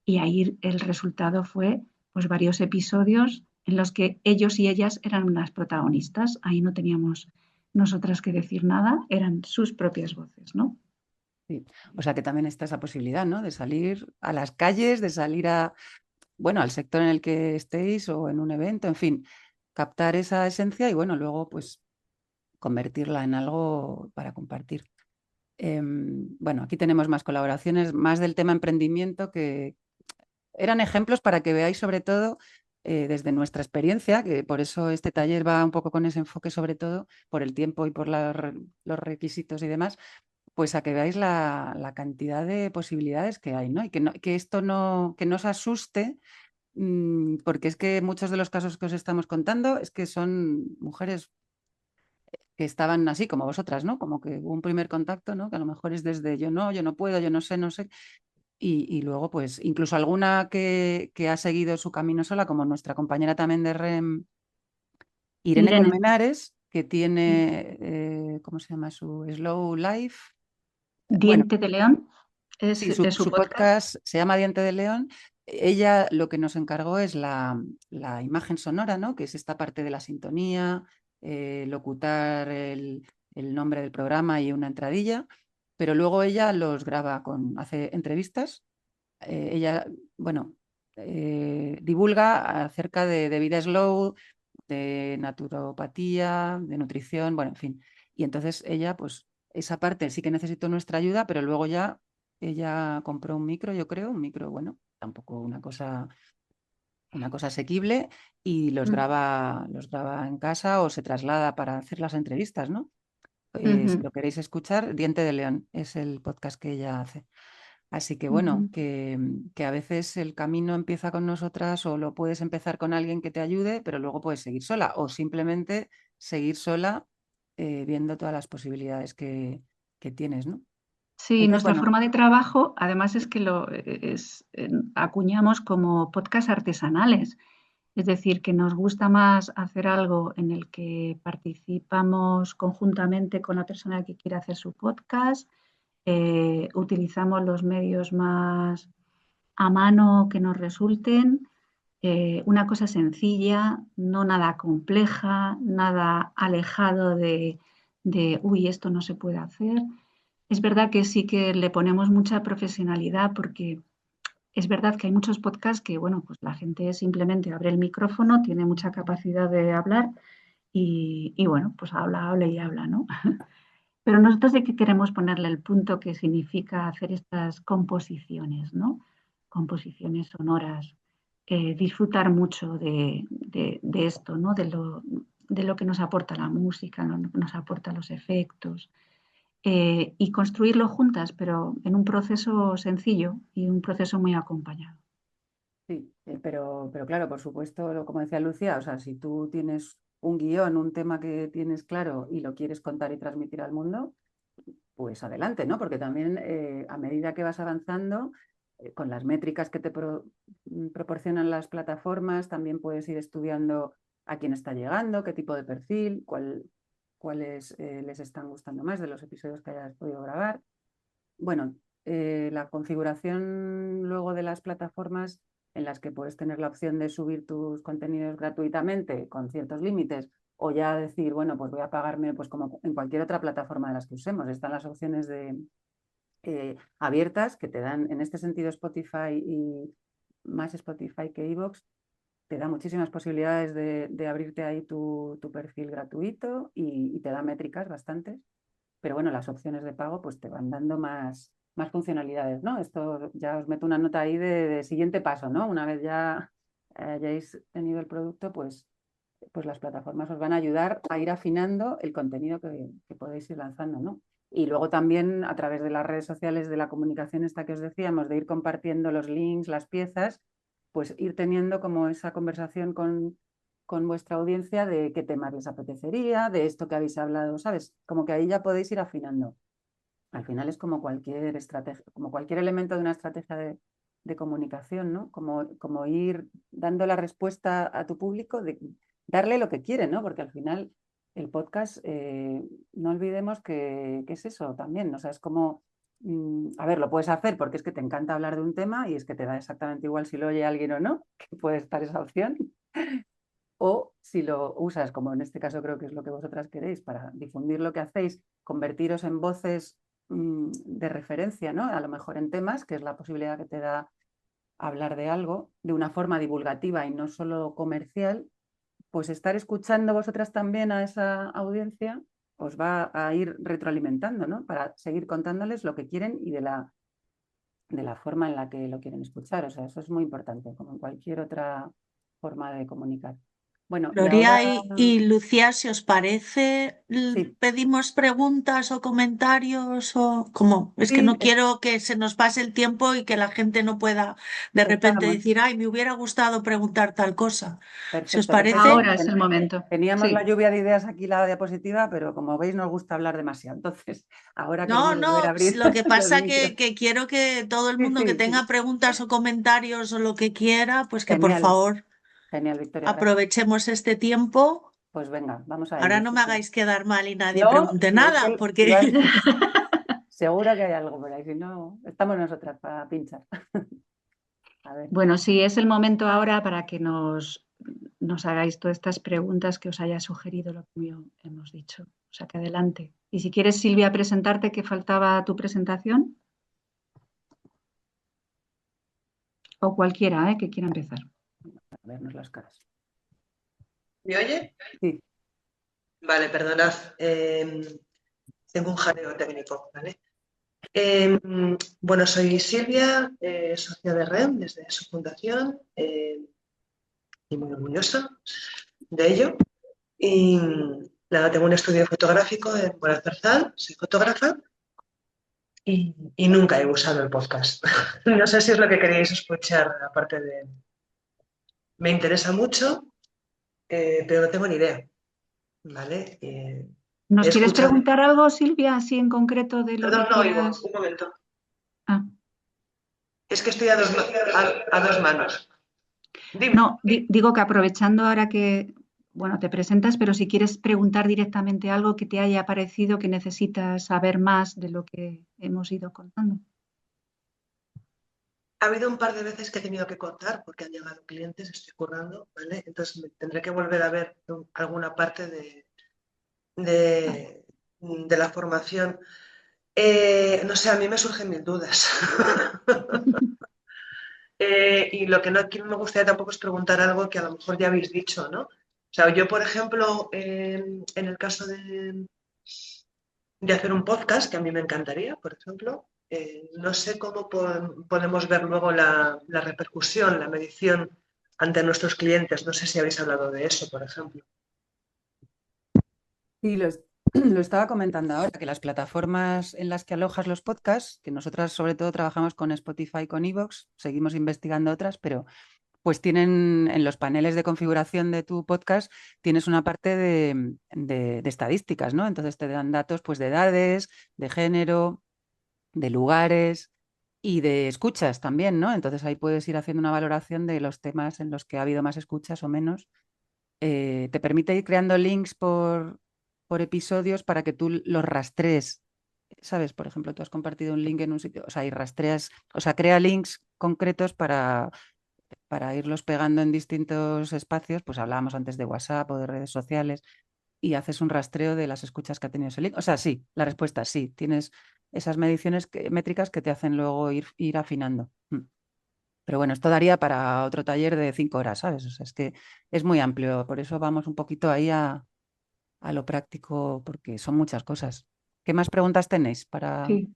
Y ahí el resultado fue pues varios episodios en los que ellos y ellas eran las protagonistas. Ahí no teníamos nosotras que decir nada, eran sus propias voces, ¿no? Sí. O sea que también está esa posibilidad, ¿no? De salir a las calles, de salir bueno, al sector en el que estéis o en un evento, en fin, captar esa esencia y bueno, luego pues convertirla en algo para compartir. Bueno, aquí tenemos más colaboraciones, más del tema emprendimiento, que eran ejemplos para que veáis sobre todo desde nuestra experiencia, que por eso este taller va un poco con ese enfoque sobre todo, por el tiempo y por los requisitos y demás, pues a que veáis la cantidad de posibilidades que hay, ¿no? Y que esto que no os asuste, porque es que muchos de los casos que os estamos contando es que son mujeres que estaban así como vosotras, ¿no? Como que hubo un primer contacto, ¿no? Que a lo mejor es desde yo no puedo, yo no sé, no sé. Y luego, pues, incluso alguna que ha seguido su camino sola, como nuestra compañera también de REM, Irene Irene. Colmenares, que tiene, ¿cómo se llama? Su Slow Life. Bueno, Diente de León es, sí, es su su podcast. podcast se llama Diente de León. Ella lo que nos encargó es la imagen sonora, ¿no? Que es esta parte de la sintonía, locutar el nombre del programa y una entradilla, pero luego ella los graba hace entrevistas. Ella, bueno, divulga acerca de vida slow, de naturopatía, de nutrición, bueno, en fin. Y entonces ella, pues, esa parte sí que necesitó nuestra ayuda, pero luego ya ella compró un micro, yo creo, un micro, bueno, tampoco una cosa asequible, y los graba en casa o se traslada para hacer las entrevistas, ¿no? Si lo queréis escuchar, Diente de León es el podcast que ella hace. Así que bueno, que a veces el camino empieza con nosotras o lo puedes empezar con alguien que te ayude, pero luego puedes seguir sola o simplemente seguir sola viendo todas las posibilidades que tienes, ¿no? Sí, Entonces, nuestra bueno, forma de trabajo, además, es que acuñamos como podcast artesanales. Es decir, que nos gusta más hacer algo en el que participamos conjuntamente con la persona que quiere hacer su podcast, utilizamos los medios más a mano que nos resulten, una cosa sencilla, no nada compleja, nada alejado uy, esto no se puede hacer. Es verdad que sí que le ponemos mucha profesionalidad porque es verdad que hay muchos podcasts que, bueno, pues la gente simplemente abre el micrófono, tiene mucha capacidad de hablar y bueno, pues habla y habla, ¿no? Pero nosotros sí que queremos ponerle el punto que significa hacer estas composiciones, ¿no? Composiciones sonoras, disfrutar mucho de esto, ¿no? De lo que nos aporta la música, lo que nos aporta los efectos, y construirlo juntas, pero en un proceso sencillo y un proceso muy acompañado. sí, pero claro, por supuesto, como decía Lucía, o sea, si tú tienes un guión, un tema que tienes claro y lo quieres contar y transmitir al mundo, pues adelante, ¿no? Porque también a medida que vas avanzando, con las métricas que te proporcionan las plataformas, también puedes ir estudiando a quién está llegando, qué tipo de perfil, cuáles les están gustando más de los episodios que hayas podido grabar. Bueno, la configuración luego de las plataformas en las que puedes tener la opción de subir tus contenidos gratuitamente con ciertos límites o ya decir, bueno, pues voy a pagarme pues como en cualquier otra plataforma de las que usemos. Están las opciones abiertas que te dan, en este sentido, Spotify y más Spotify que iVoox, te da muchísimas posibilidades de abrirte ahí tu perfil gratuito y te da métricas bastantes. Pero bueno, las opciones de pago pues te van dando más funcionalidades, ¿no? Esto ya os meto una nota ahí de siguiente paso, ¿no? Una vez ya hayáis tenido el producto, pues las plataformas os van a ayudar a ir afinando el contenido que podéis ir lanzando, ¿no? Y luego también a través de las redes sociales, de la comunicación esta que os decíamos, de ir compartiendo los links, las piezas, pues ir teniendo como esa conversación con vuestra audiencia de qué temas les apetecería, de esto que habéis hablado, ¿sabes? Como que ahí ya podéis ir afinando. Al final es como cualquier estrategia, como cualquier elemento de una estrategia de comunicación, ¿no? Como ir dando la respuesta a tu público, de darle lo que quiere, ¿no? Porque al final el podcast, no olvidemos que es eso también, ¿no? O sea, es como, a ver, lo puedes hacer porque es que te encanta hablar de un tema y es que te da exactamente igual si lo oye alguien o no, que puede estar esa opción. O si lo usas, como en este caso creo que es lo que vosotras queréis, para difundir lo que hacéis, convertiros en voces de referencia, ¿no? A lo mejor en temas, que es la posibilidad que te da hablar de algo de una forma divulgativa y no solo comercial, pues estar escuchando vosotras también a esa audiencia os va a ir retroalimentando, ¿no? Para seguir contándoles lo que quieren y de la forma en la que lo quieren escuchar. O sea, eso es muy importante, como en cualquier otra forma de comunicar. Bueno, y Gloria ahora y Lucía, si os parece, sí, pedimos preguntas o comentarios o cómo. Es que sí, no quiero que se nos pase el tiempo y que la gente no pueda de repente estábamos. decir, ay, me hubiera gustado preguntar tal cosa. Si os Perfecto, parece, Ahora es el momento. teníamos la Sí. lluvia de ideas aquí, la diapositiva, pero como veis nos gusta hablar demasiado. Entonces, ahora no, queremos volver a no, abrir lo que los pasa micros. que quiero que todo el Sí, mundo que sí, tenga sí. preguntas o comentarios o lo que quiera, pues que por Genial, favor genial, Victoria, gracias. aprovechemos este tiempo. Pues venga, vamos a Ahora ello. no Sí, me sí. hagáis quedar mal y nadie No, pregunte si es nada, que porque lo has- seguro que hay algo por ahí, si no, estamos nosotras para pinchar. A ver. Bueno, sí, es el momento ahora para que nos hagáis todas estas preguntas que os haya sugerido lo que hemos dicho. O sea, que adelante. Y si quieres, Silvia, presentarte, que faltaba tu presentación. O cualquiera, que quiera empezar. A vernos las caras. ¿Me oye? Sí. Vale, perdonad. Tengo un jaleo técnico, ¿vale? Bueno, soy Silvia, socia de REM desde su fundación y muy orgullosa de ello. Y nada, tengo un estudio fotográfico en Morazarzal, soy fotógrafa y nunca he usado el podcast. No sé si es lo que queréis escuchar, aparte de... Me interesa mucho, pero no tengo ni idea, ¿vale? ¿Nos he quieres escuchado... preguntar algo, Silvia, así en concreto de lo Perdón, que no oigo, quieras? un momento. Ah. Es que estoy a dos manos. Dime. No, digo que aprovechando ahora que, bueno, te presentas, pero si quieres preguntar directamente algo que te haya parecido que necesitas saber más de lo que hemos ido contando. Ha habido un par de veces que he tenido que contar porque han llegado clientes, estoy currando, ¿vale? Entonces tendré que volver a ver alguna parte de la formación. No sé, a mí me surgen mil dudas. Y lo que no me gustaría tampoco es preguntar algo que a lo mejor ya habéis dicho, ¿no? O sea, yo, por ejemplo, en el caso de hacer un podcast, que a mí me encantaría, por ejemplo, no sé cómo podemos ver luego la repercusión, la medición ante nuestros clientes. No sé si habéis hablado de eso, por ejemplo. Sí, lo estaba comentando ahora, que las plataformas en las que alojas los podcasts, que nosotras sobre todo trabajamos con Spotify, con iVoox, seguimos investigando otras, pero pues tienen en los paneles de configuración de tu podcast, tienes una parte de estadísticas, ¿no? Entonces te dan datos pues de edades, de género, de lugares y de escuchas también, ¿no? Entonces ahí puedes ir haciendo una valoración de los temas en los que ha habido más escuchas o menos. Te permite ir creando links por episodios para que tú los rastrees, ¿sabes? Por ejemplo, tú has compartido un link en un sitio, o sea, y rastreas, o sea, crea links concretos para irlos pegando en distintos espacios, pues hablábamos antes de WhatsApp o de redes sociales, y haces un rastreo de las escuchas que ha tenido ese link. O sea, sí, la respuesta es sí, tienes esas mediciones métricas que te hacen luego ir afinando. Pero bueno, esto daría para otro taller de 5 horas, ¿sabes? O sea, es que es muy amplio, por eso vamos un poquito ahí a lo práctico, porque son muchas cosas. ¿Qué más preguntas tenéis para Sí.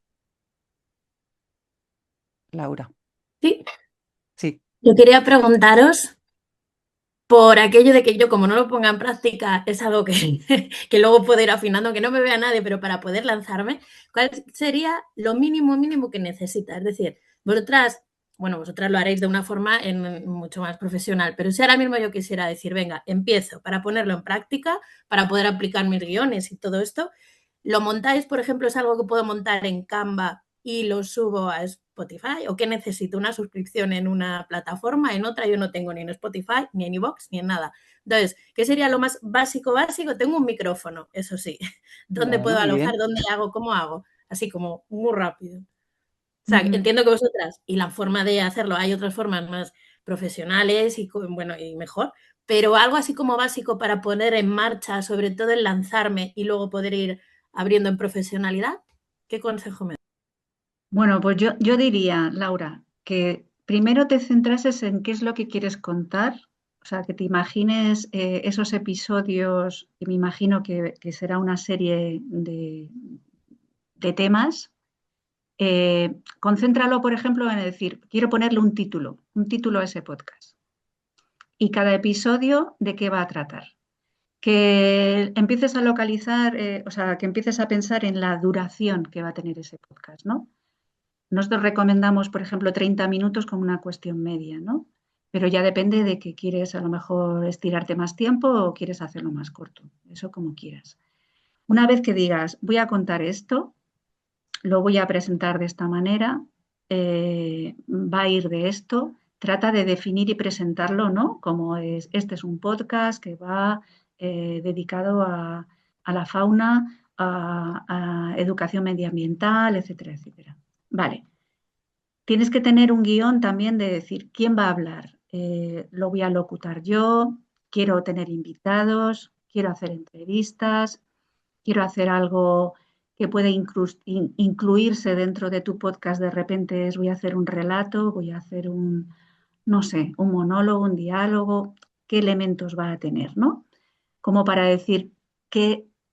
Laura? Sí. Sí. Yo quería preguntaros por aquello de que yo, como no lo ponga en práctica, es algo que, que luego puedo ir afinando, que no me vea nadie, pero para poder lanzarme, ¿cuál sería lo mínimo que necesita? Es decir, vosotras lo haréis de una forma mucho más profesional, pero si ahora mismo yo quisiera decir, venga, empiezo para ponerlo en práctica, para poder aplicar mis guiones y todo esto, ¿lo montáis, por ejemplo, es algo que puedo montar en Canva y lo subo a Spotify? ¿O qué necesito? ¿Una suscripción en una plataforma? En otra yo no tengo ni en Spotify, ni en iVoox, ni en nada. Entonces, ¿qué sería lo más básico? Tengo un micrófono, eso sí. ¿Dónde Bueno, puedo muy alojar? bien. ¿Dónde hago? ¿Cómo hago? Así como muy rápido. O sea, entiendo que vosotras, y la forma de hacerlo, hay otras formas más profesionales y mejor, pero algo así como básico para poner en marcha, sobre todo el lanzarme y luego poder ir abriendo en profesionalidad, ¿Qué consejo me das? Bueno, pues yo diría, Laura, que primero te centrases en qué es lo que quieres contar, o sea, que te imagines esos episodios, que me imagino que será una serie de temas. Concéntralo, por ejemplo, en decir, quiero ponerle un título a ese podcast. Y cada episodio, ¿de qué va a tratar? Que empieces a localizar, o sea, que empieces a pensar en la duración que va a tener ese podcast, ¿no? Nosotros recomendamos, por ejemplo, 30 minutos como una cuestión media, ¿no? Pero ya depende de que quieres a lo mejor estirarte más tiempo o quieres hacerlo más corto, eso como quieras. Una vez que digas, voy a contar esto, lo voy a presentar de esta manera, va a ir de esto, trata de definir y presentarlo, ¿no? Como este es un podcast que va dedicado a la fauna, a educación medioambiental, etcétera, etcétera. Vale. Tienes que tener un guión también de decir quién va a hablar. Lo voy a locutar yo, quiero tener invitados, quiero hacer entrevistas, quiero hacer algo que puede incluirse dentro de tu podcast. De repente voy a hacer un relato, voy a hacer no sé, un monólogo, un diálogo, qué elementos va a tener, ¿no? Como para decir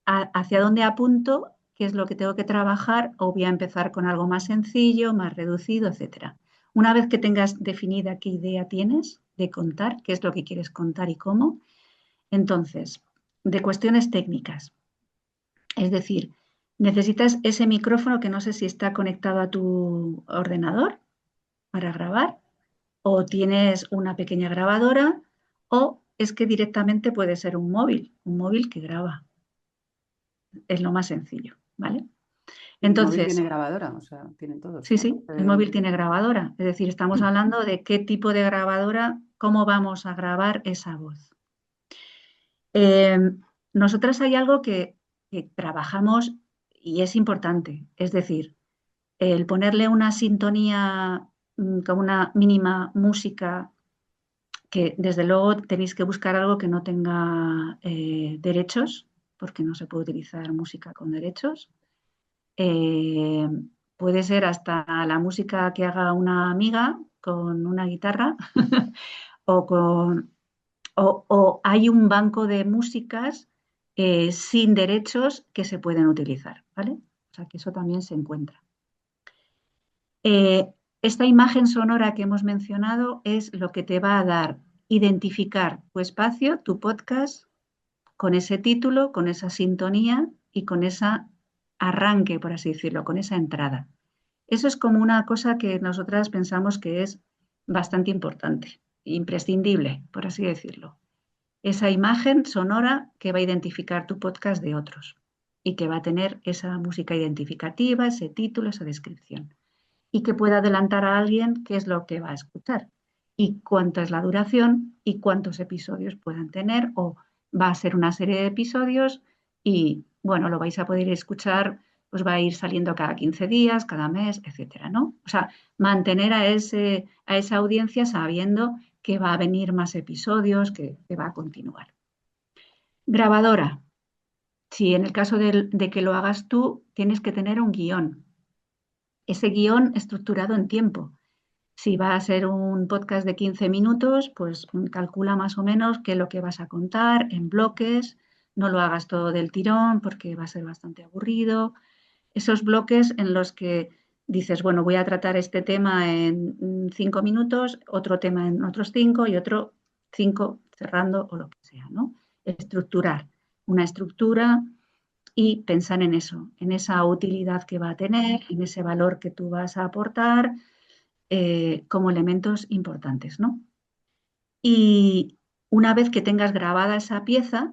hacia dónde apunto, qué es lo que tengo que trabajar, o voy a empezar con algo más sencillo, más reducido, etcétera. Una vez que tengas definida qué idea tienes de contar, qué es lo que quieres contar y cómo, entonces, de cuestiones técnicas. Es decir, necesitas ese micrófono que no sé si está conectado a tu ordenador para grabar, o tienes una pequeña grabadora, o es que directamente puede ser un móvil que graba. Es lo más sencillo, ¿vale? Entonces, el móvil tiene grabadora, o sea, tienen todos. Sí, sí, el móvil tiene grabadora. Es decir, estamos hablando de qué tipo de grabadora, cómo vamos a grabar esa voz. Nosotras hay algo que trabajamos y es importante, es decir, el ponerle una sintonía con una mínima música, que desde luego tenéis que buscar algo que no tenga derechos, porque no se puede utilizar música con derechos. Puede ser hasta la música que haga una amiga con una guitarra o hay un banco de músicas sin derechos que se pueden utilizar, ¿vale? O sea que eso también se encuentra. Esta imagen sonora que hemos mencionado es lo que te va a dar identificar tu espacio, tu podcast, con ese título, con esa sintonía y con ese arranque, por así decirlo, con esa entrada. Eso es como una cosa que nosotras pensamos que es bastante importante, imprescindible, por así decirlo. Esa imagen sonora que va a identificar tu podcast de otros y que va a tener esa música identificativa, ese título, esa descripción. Y que pueda adelantar a alguien qué es lo que va a escuchar y cuánta es la duración y cuántos episodios puedan tener, o va a ser una serie de episodios y, bueno, lo vais a poder escuchar, pues va a ir saliendo cada 15 días, cada mes, etcétera, ¿no? O sea, mantener a esa audiencia sabiendo que va a venir más episodios, que va a continuar. Grabadora. Si en el caso de que lo hagas tú, tienes que tener un guión. Ese guión estructurado en tiempo. Si va a ser un podcast de 15 minutos, pues calcula más o menos qué es lo que vas a contar en bloques. No lo hagas todo del tirón porque va a ser bastante aburrido. Esos bloques en los que dices, bueno, voy a tratar este tema en 5 minutos, otro tema en otros 5 y otro 5 cerrando o lo que sea, ¿no? Estructurar una estructura y pensar en eso, en esa utilidad que va a tener, en ese valor que tú vas a aportar como elementos importantes, ¿no? Y una vez que tengas grabada esa pieza,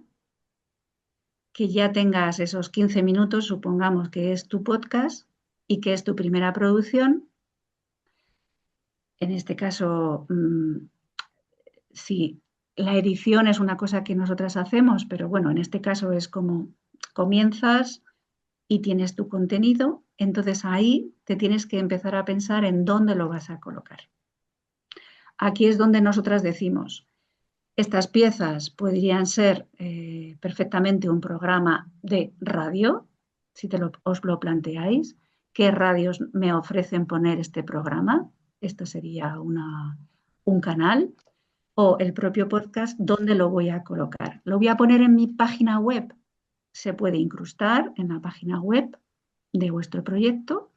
que ya tengas esos 15 minutos, supongamos que es tu podcast y que es tu primera producción, en este caso, sí, la edición es una cosa que nosotras hacemos, pero bueno, en este caso es como comienzas y tienes tu contenido, entonces ahí te tienes que empezar a pensar en dónde lo vas a colocar. Aquí es donde nosotras decimos, estas piezas podrían ser perfectamente un programa de radio, si os lo planteáis, qué radios me ofrecen poner este programa. Esto sería un canal. O el propio podcast, ¿dónde lo voy a colocar? ¿Lo voy a poner en mi página web? Se puede incrustar en la página web de vuestro proyecto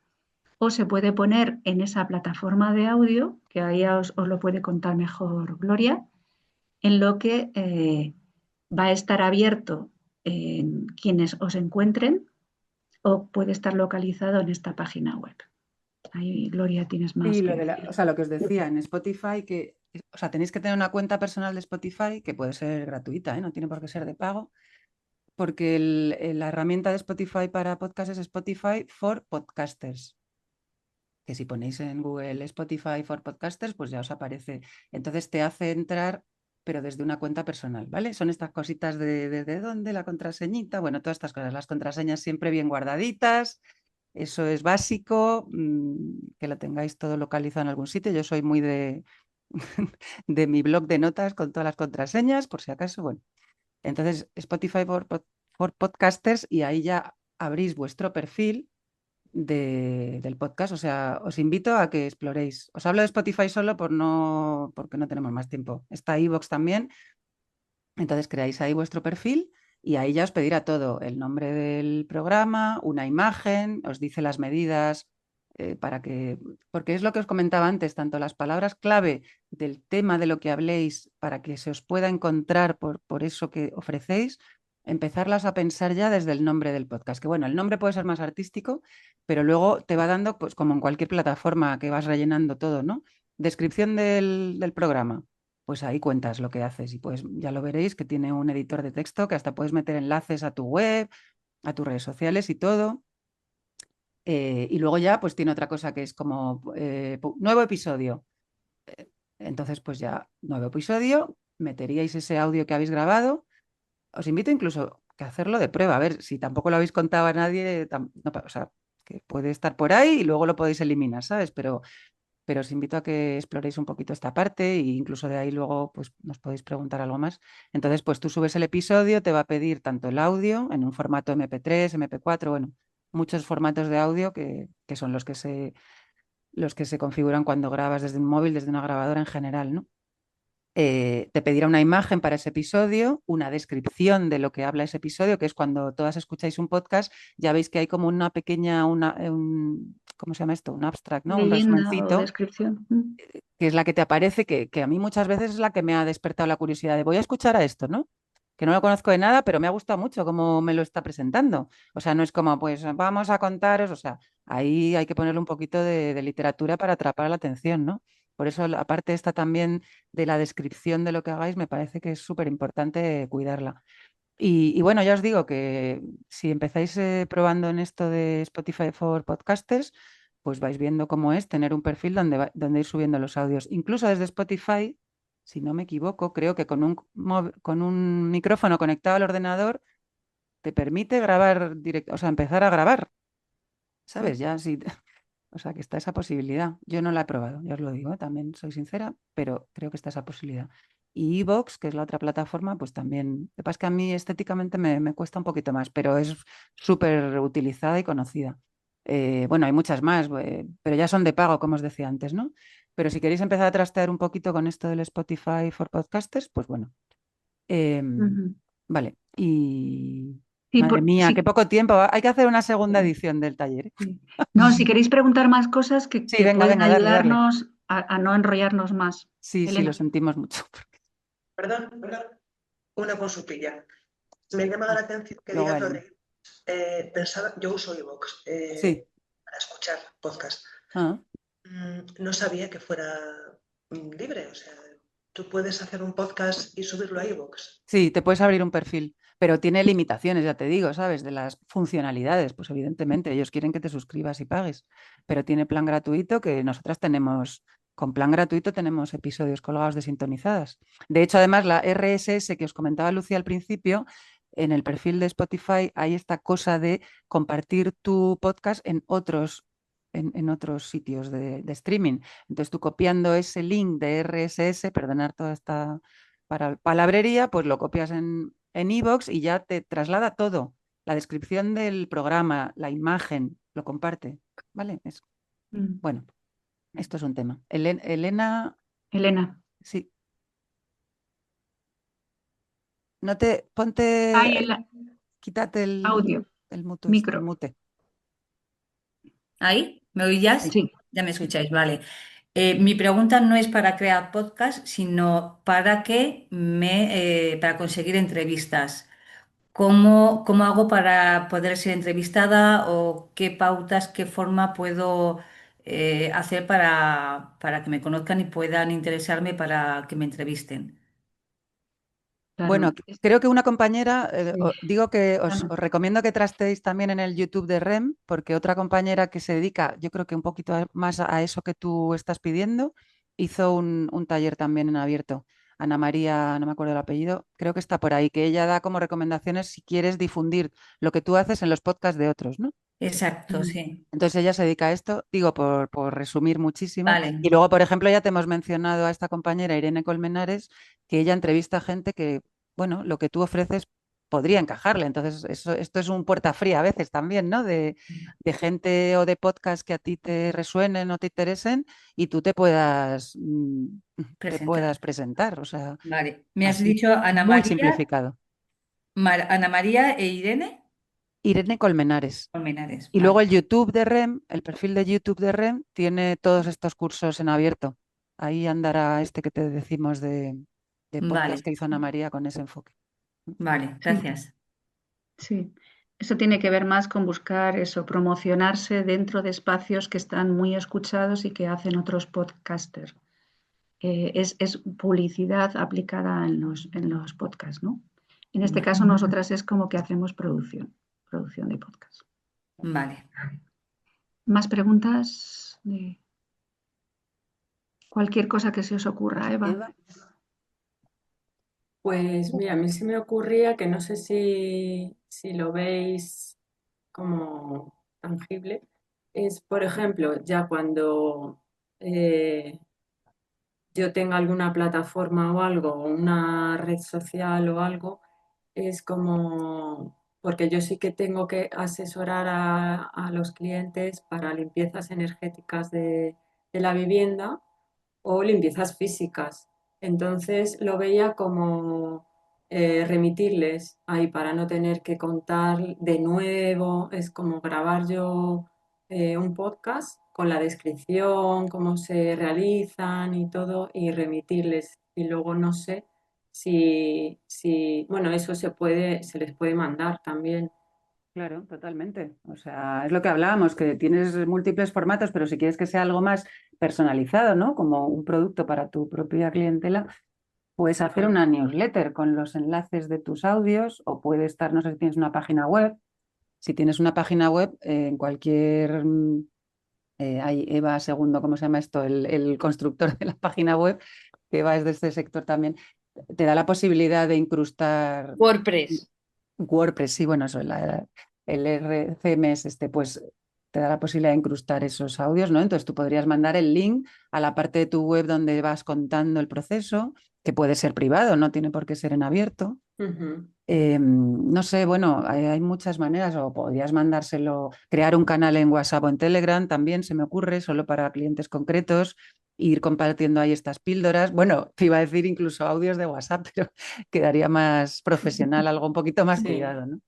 o se puede poner en esa plataforma de audio, que ahí os lo puede contar mejor Gloria, en lo que va a estar abierto en quienes os encuentren o puede estar localizado en esta página web. Ahí, Gloria, tienes más Y que lo de decir. o sea, lo que os decía en Spotify, que o sea, tenéis que tener una cuenta personal de Spotify que puede ser gratuita, ¿eh? No tiene por qué ser de pago, porque la herramienta de Spotify para podcast es Spotify for Podcasters. Que si ponéis en Google Spotify for Podcasters, pues ya os aparece. Entonces te hace entrar, pero desde una cuenta personal, ¿vale? Son estas cositas de dónde, la contraseñita, bueno, todas estas cosas, las contraseñas siempre bien guardaditas. Eso es básico, que lo tengáis todo localizado en algún sitio. Yo soy muy de mi blog de notas con todas las contraseñas, por si acaso. Bueno, entonces Spotify for Podcasters y ahí ya abrís vuestro perfil del podcast. O sea, os invito a que exploréis. Os hablo de Spotify solo porque no tenemos más tiempo. Está iVoox también. Entonces creáis ahí vuestro perfil. Y ahí ya os pedirá todo, el nombre del programa, una imagen, os dice las medidas porque es lo que os comentaba antes, tanto las palabras clave del tema de lo que habléis para que se os pueda encontrar por eso que ofrecéis, empezarlas a pensar ya desde el nombre del podcast, que bueno, el nombre puede ser más artístico, pero luego te va dando, pues como en cualquier plataforma que vas rellenando todo, ¿no? Descripción del programa. Pues ahí cuentas lo que haces y pues ya lo veréis que tiene un editor de texto que hasta puedes meter enlaces a tu web, a tus redes sociales y todo. Y luego ya pues tiene otra cosa que es como nuevo episodio. Entonces pues ya nuevo episodio, meteríais ese audio que habéis grabado. Os invito incluso a hacerlo de prueba, a ver si tampoco lo habéis contado a nadie, o sea, que puede estar por ahí y luego lo podéis eliminar, ¿sabes? Pero os invito a que exploréis un poquito esta parte e incluso de ahí luego pues nos podéis preguntar algo más. Entonces pues tú subes el episodio, te va a pedir tanto el audio en un formato MP3, MP4, bueno, muchos formatos de audio que son los que se configuran cuando grabas desde un móvil, desde una grabadora en general, ¿no? Te pedirá una imagen para ese episodio, una descripción de lo que habla ese episodio, que es cuando todas escucháis un podcast, ya veis que hay como una pequeña, ¿cómo se llama esto? Un abstract, ¿no? Un Leyenda o resumencito, descripción. que es la que te aparece, que a mí muchas veces es la que me ha despertado la curiosidad de voy a escuchar a esto, ¿no? Que no lo conozco de nada, pero me ha gustado mucho cómo me lo está presentando. O sea, no es como, pues vamos a contaros, o sea, ahí hay que ponerle un poquito de literatura para atrapar la atención, ¿no? Por eso, aparte esta también de la descripción de lo que hagáis, me parece que es súper importante cuidarla. Y bueno, ya os digo que si empezáis probando en esto de Spotify for Podcasters, pues vais viendo cómo es tener un perfil donde ir subiendo los audios. Incluso desde Spotify, si no me equivoco, creo que con un micrófono conectado al ordenador te permite grabar directo, o sea, empezar a grabar, ¿sabes? Ya sí. O sea, que está esa posibilidad. Yo no la he probado, ya os lo digo, también soy sincera, pero creo que está esa posibilidad. Y iVoox, que es la otra plataforma, pues también. Lo que pasa es que a mí estéticamente me cuesta un poquito más, pero es súper utilizada y conocida. Bueno, hay muchas más, pero ya son de pago, como os decía antes, ¿no? Pero si queréis empezar a trastear un poquito con esto del Spotify for Podcasters, pues bueno. Vale, y Sí, madre mía, sí. qué poco tiempo. Hay que hacer una segunda edición del taller. No, si queréis preguntar más cosas que Sí, venga, pueden dale. ayudarnos a no enrollarnos más. Sí, Elena. lo sentimos mucho. Perdón, una consultilla. Me ha llamado la atención que digas lo de pensaba, yo uso iVoox para escuchar podcast. No sabía que fuera libre, o sea, tú puedes hacer un podcast y subirlo a iVoox. Sí, te puedes abrir un perfil, pero tiene limitaciones, ya te digo, ¿sabes? De las funcionalidades, pues evidentemente ellos quieren que te suscribas y pagues, pero tiene plan gratuito que nosotras tenemos, con plan gratuito tenemos episodios colgados de sintonizadas. De hecho, además, la RSS que os comentaba Lucía al principio, en el perfil de Spotify hay esta cosa de compartir tu podcast en otros sitios de streaming. Entonces tú copiando ese link de RSS, perdonar toda esta palabrería, pues lo copias en iVoox y ya te traslada todo. La descripción del programa, la imagen, lo comparte, ¿vale? Mm. Bueno, esto es un tema. Elena, Elena. sí. No te, Ahí quítate audio, el micro. mute. ¿Ahí? ¿Me oís? Sí. Ya me escucháis, vale. Mi pregunta no es para crear podcast, sino para para conseguir entrevistas. ¿Cómo hago para poder ser entrevistada o qué pautas, qué forma puedo hacer para que me conozcan y puedan interesarme para que me entrevisten? Bueno, creo que una compañera, digo que os Claro. recomiendo que trasteéis también en el YouTube de REM, porque otra compañera que se dedica, yo creo que un poquito más a eso que tú estás pidiendo, hizo un taller también en abierto. Ana María, no me acuerdo el apellido, creo que está por ahí, que ella da como recomendaciones si quieres difundir lo que tú haces en los podcasts de otros, ¿no? Exacto, sí. Entonces ella se dedica a esto, digo, por resumir muchísimo. Vale. Y luego, por ejemplo, ya te hemos mencionado a esta compañera Irene Colmenares, que ella entrevista a gente que, bueno, lo que tú ofreces podría encajarle. Entonces, esto es un puerta fría a veces también, ¿no? De gente o de podcast que a ti te resuenen o te interesen y tú te puedas presentar. O sea, Vale. ¿Me has así, dicho Ana muy María, simplificado. Ana María e Irene? Irene Colmenares. Colmenares, Y vale. luego el YouTube de REM, el perfil de YouTube de REM, tiene todos estos cursos en abierto. Ahí andará este que te decimos de podcast Vale. que hizo Ana María con ese enfoque. Vale, gracias. Sí, eso tiene que ver más con buscar eso, promocionarse dentro de espacios que están muy escuchados y que hacen otros podcasters. Es publicidad aplicada en los podcasts, ¿no? En este caso, nosotras es como que hacemos producción de podcast. Vale. ¿Más preguntas? Cualquier cosa que se os ocurra, Eva. Pues mira, a mí se me ocurría que no sé si lo veis como tangible, es por ejemplo, ya cuando yo tenga alguna plataforma o algo, o una red social o algo, es como, porque yo sí que tengo que asesorar a los clientes para limpiezas energéticas de la vivienda o limpiezas físicas. Entonces lo veía como remitirles ahí para no tener que contar de nuevo. Es como grabar yo un podcast con la descripción, cómo se realizan y todo, y remitirles. Y luego no sé bueno, eso se les puede mandar también. Claro, totalmente. O sea, es lo que hablábamos, que tienes múltiples formatos, pero si quieres que sea algo más personalizado, ¿no? Como un producto para tu propia clientela, puedes hacer una newsletter con los enlaces de tus audios o puede estar, no sé si tienes una página web. Si tienes una página web, en cualquier... hay Eva Segundo, ¿cómo se llama esto? El constructor de la página web, que Eva es de este sector también, te da la posibilidad de incrustar... WordPress, sí, bueno, eso, el RCMS, pues te da la posibilidad de incrustar esos audios, ¿no? Entonces tú podrías mandar el link a la parte de tu web donde vas contando el proceso, que puede ser privado, no tiene por qué ser en abierto. No sé, bueno, hay muchas maneras, o podrías mandárselo, crear un canal en WhatsApp o en Telegram, también se me ocurre, solo para clientes concretos, ir compartiendo ahí estas píldoras. Bueno, te iba a decir incluso audios de WhatsApp, pero quedaría más profesional, algo un poquito más privado, ¿no?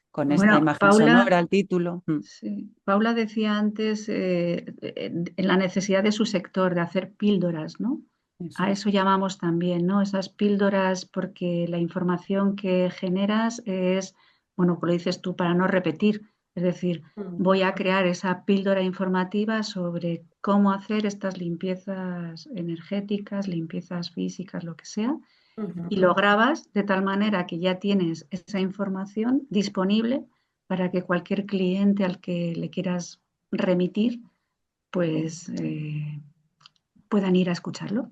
Con esta Bueno, imagen Paula, sonora, el título. sí, Paula decía antes en la necesidad de su sector de hacer píldoras, ¿no? A eso llamamos también, ¿no? Esas píldoras, porque la información que generas es, bueno, pues lo dices tú, para no repetir. Es decir, voy a crear esa píldora informativa sobre cómo hacer estas limpiezas energéticas, limpiezas físicas, lo que sea, y lo grabas de tal manera que ya tienes esa información disponible para que cualquier cliente al que le quieras remitir, pues puedan ir a escucharlo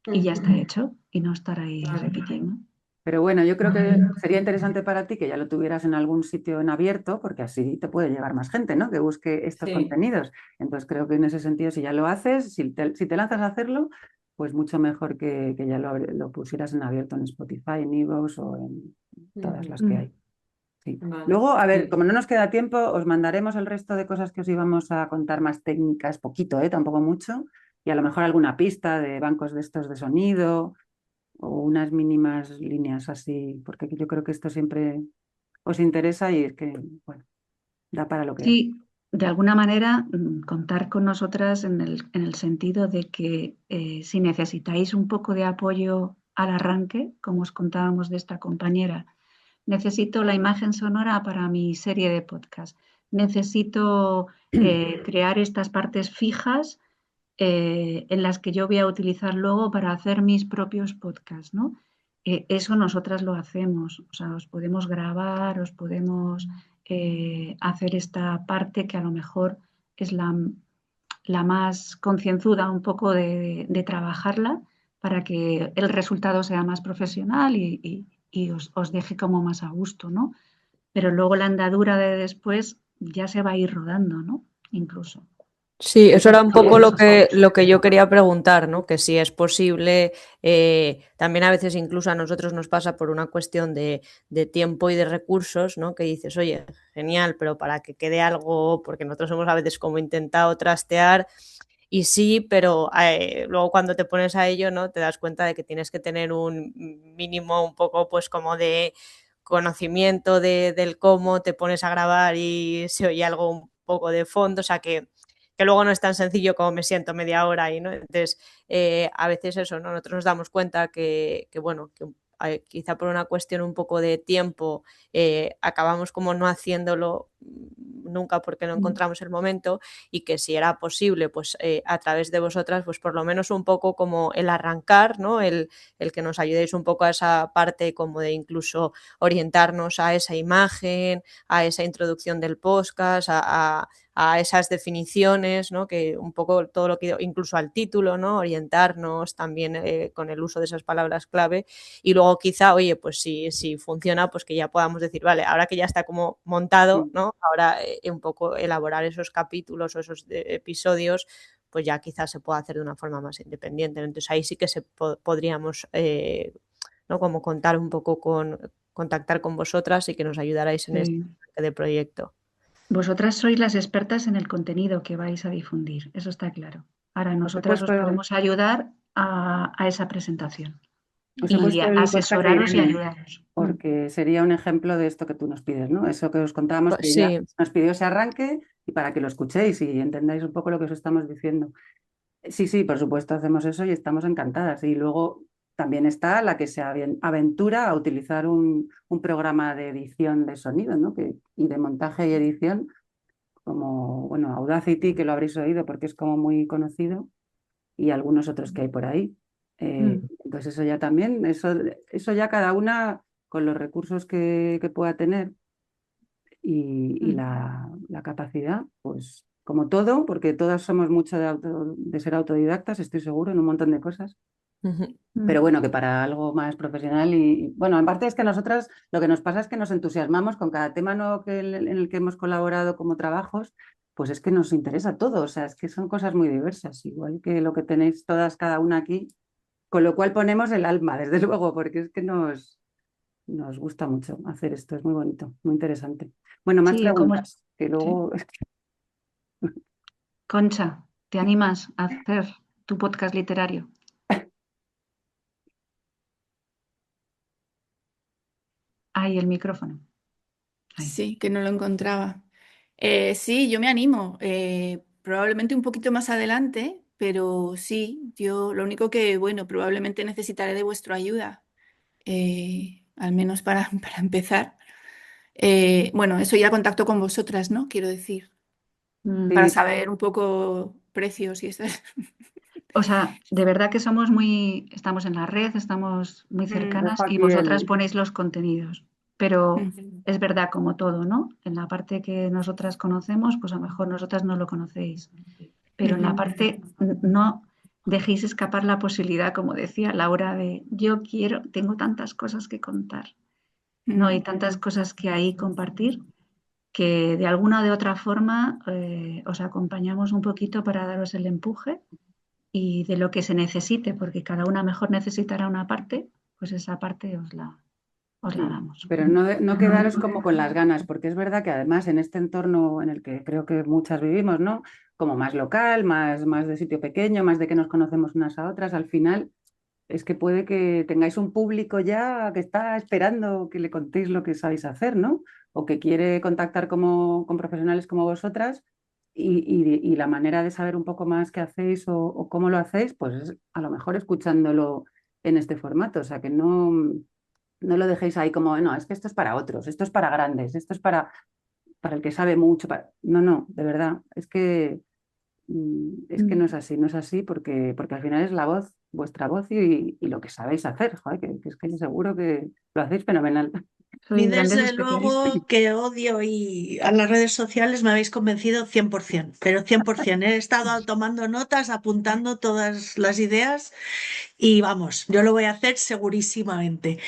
y ya está hecho y no estar ahí repitiendo. Pero bueno, yo creo que sería interesante para ti que ya lo tuvieras en algún sitio en abierto, porque así te puede llegar más gente, ¿no? Que busque estos contenidos. Entonces creo que en ese sentido, si ya lo haces, si te lanzas a hacerlo, pues mucho mejor que ya lo pusieras en abierto en Spotify, en iVoox o en todas las que hay. Sí. Vale. Luego, a ver, Sí. como no nos queda tiempo, os mandaremos el resto de cosas que os íbamos a contar más técnicas, poquito, tampoco mucho, y a lo mejor alguna pista de bancos de estos de sonido o unas mínimas líneas así, porque yo creo que esto siempre os interesa y es que, bueno, da para lo que da. Sí, de alguna manera contar con nosotras en el sentido de que si necesitáis un poco de apoyo al arranque, como os contábamos de esta compañera, necesito la imagen sonora para mi serie de podcast, necesito crear estas partes fijas en las que yo voy a utilizar luego para hacer mis propios podcasts, ¿no? Eso nosotras lo hacemos, o sea, os podemos grabar, os podemos hacer esta parte que a lo mejor es la más concienzuda un poco de trabajarla para que el resultado sea más profesional y os deje como más a gusto, ¿no? Pero luego la andadura de después ya se va a ir rodando, ¿no? Incluso. Sí, eso era un poco Todos esos lo que yo quería preguntar, ¿no? Que si es posible, también a veces incluso a nosotros nos pasa por una cuestión de tiempo y de recursos, ¿no? Que dices, oye, genial, pero para que quede algo, porque nosotros hemos a veces como intentado trastear y sí, pero luego cuando te pones a ello, ¿no? Te das cuenta de que tienes que tener un mínimo un poco pues como de conocimiento del cómo te pones a grabar y se oye algo un poco de fondo, o sea que luego no es tan sencillo como me siento media hora ahí, ¿no? Entonces, a veces eso, ¿no? Nosotros nos damos cuenta que bueno, que quizá por una cuestión un poco de tiempo acabamos como no haciéndolo nunca porque no encontramos el momento y que si era posible, pues a través de vosotras, pues por lo menos un poco como el arrancar, ¿no? El que nos ayudéis un poco a esa parte como de incluso orientarnos a esa imagen, a esa introducción del podcast, a esas definiciones, ¿no? Que un poco todo lo que incluso al título, ¿no? Orientarnos también con el uso de esas palabras clave y luego quizá, oye, pues si funciona, pues que ya podamos decir, vale, ahora que ya está como montado, ¿no? Ahora un poco elaborar esos capítulos o esos episodios, pues ya quizás se pueda hacer de una forma más independiente. Entonces ahí sí que podríamos, ¿no? Como contar un poco contactar con vosotras y que nos ayudarais en este de proyecto. Vosotras sois las expertas en el contenido que vais a difundir, eso está claro. Ahora nosotras os podemos ayudar a esa presentación Os he puesto el asesoraros y Irene, ayudaros. porque sería un ejemplo de esto que tú nos pides, ¿no? Eso que os contábamos, que sí. ella nos pidió ese arranque y para que lo escuchéis y entendáis un poco lo que os estamos diciendo. Sí, por supuesto, hacemos eso y estamos encantadas. Y luego también está la que se aventura a utilizar un programa de edición de sonido, ¿no? Y de montaje y edición, como, bueno, Audacity, que lo habréis oído porque es como muy conocido, y algunos otros que hay por ahí. Entonces eso ya también, eso ya cada una con los recursos que pueda tener y la capacidad, pues como todo, porque todas somos mucho de ser autodidactas, estoy seguro, en un montón de cosas. Pero bueno, que para algo más profesional y bueno, en parte es que nosotras lo que nos pasa es que nos entusiasmamos con cada tema nuevo en el que hemos colaborado como trabajos, pues es que nos interesa todo, o sea, es que son cosas muy diversas, igual que lo que tenéis todas cada una aquí, con lo cual ponemos el alma, desde luego, porque es que nos gusta mucho hacer esto, es muy bonito, muy interesante. Bueno, más preguntas, que luego... Concha, ¿te animas a hacer tu podcast literario? Ahí el micrófono. Ahí. Sí, que no lo encontraba. Sí, yo me animo. Probablemente un poquito más adelante, pero sí, yo lo único que, bueno, probablemente necesitaré de vuestra ayuda, al menos para empezar. Bueno, eso ya contacto con vosotras, ¿no? Quiero decir, para saber un poco precios y eso. O sea, de verdad que estamos en la red, estamos muy cercanas Dejo y aquí vosotras ponéis los contenidos. Pero es verdad, como todo, ¿no? En la parte que nosotras conocemos, pues a lo mejor nosotras no lo conocéis. Pero en la parte, no dejéis escapar la posibilidad, como decía Laura, de tengo tantas cosas que contar, ¿no? Hay tantas cosas que ahí compartir que de alguna o de otra forma os acompañamos un poquito para daros el empuje y de lo que se necesite, porque cada una mejor necesitará una parte, pues esa parte os la os la damos. Pero no quedaros como con las ganas, porque es verdad que además en este entorno en el que creo que muchas vivimos, ¿no? Como más local, más de sitio pequeño, más de que nos conocemos unas a otras, al final es que puede que tengáis un público ya que está esperando que le contéis lo que sabéis hacer, ¿no? O que quiere contactar con profesionales como vosotras y la manera de saber un poco más qué hacéis o cómo lo hacéis, pues es a lo mejor escuchándolo en este formato. O sea, que no lo dejéis ahí como, no, es que esto es para otros, esto es para grandes, esto es para el que sabe mucho. No, de verdad, es que no es así porque al final es la voz, vuestra voz y lo que sabéis hacer, joder, que es que seguro que lo hacéis fenomenal. Y desde luego que odio a las redes sociales me habéis convencido 100%, pero 100%. He estado tomando notas, apuntando todas las ideas y vamos, yo lo voy a hacer segurísimamente.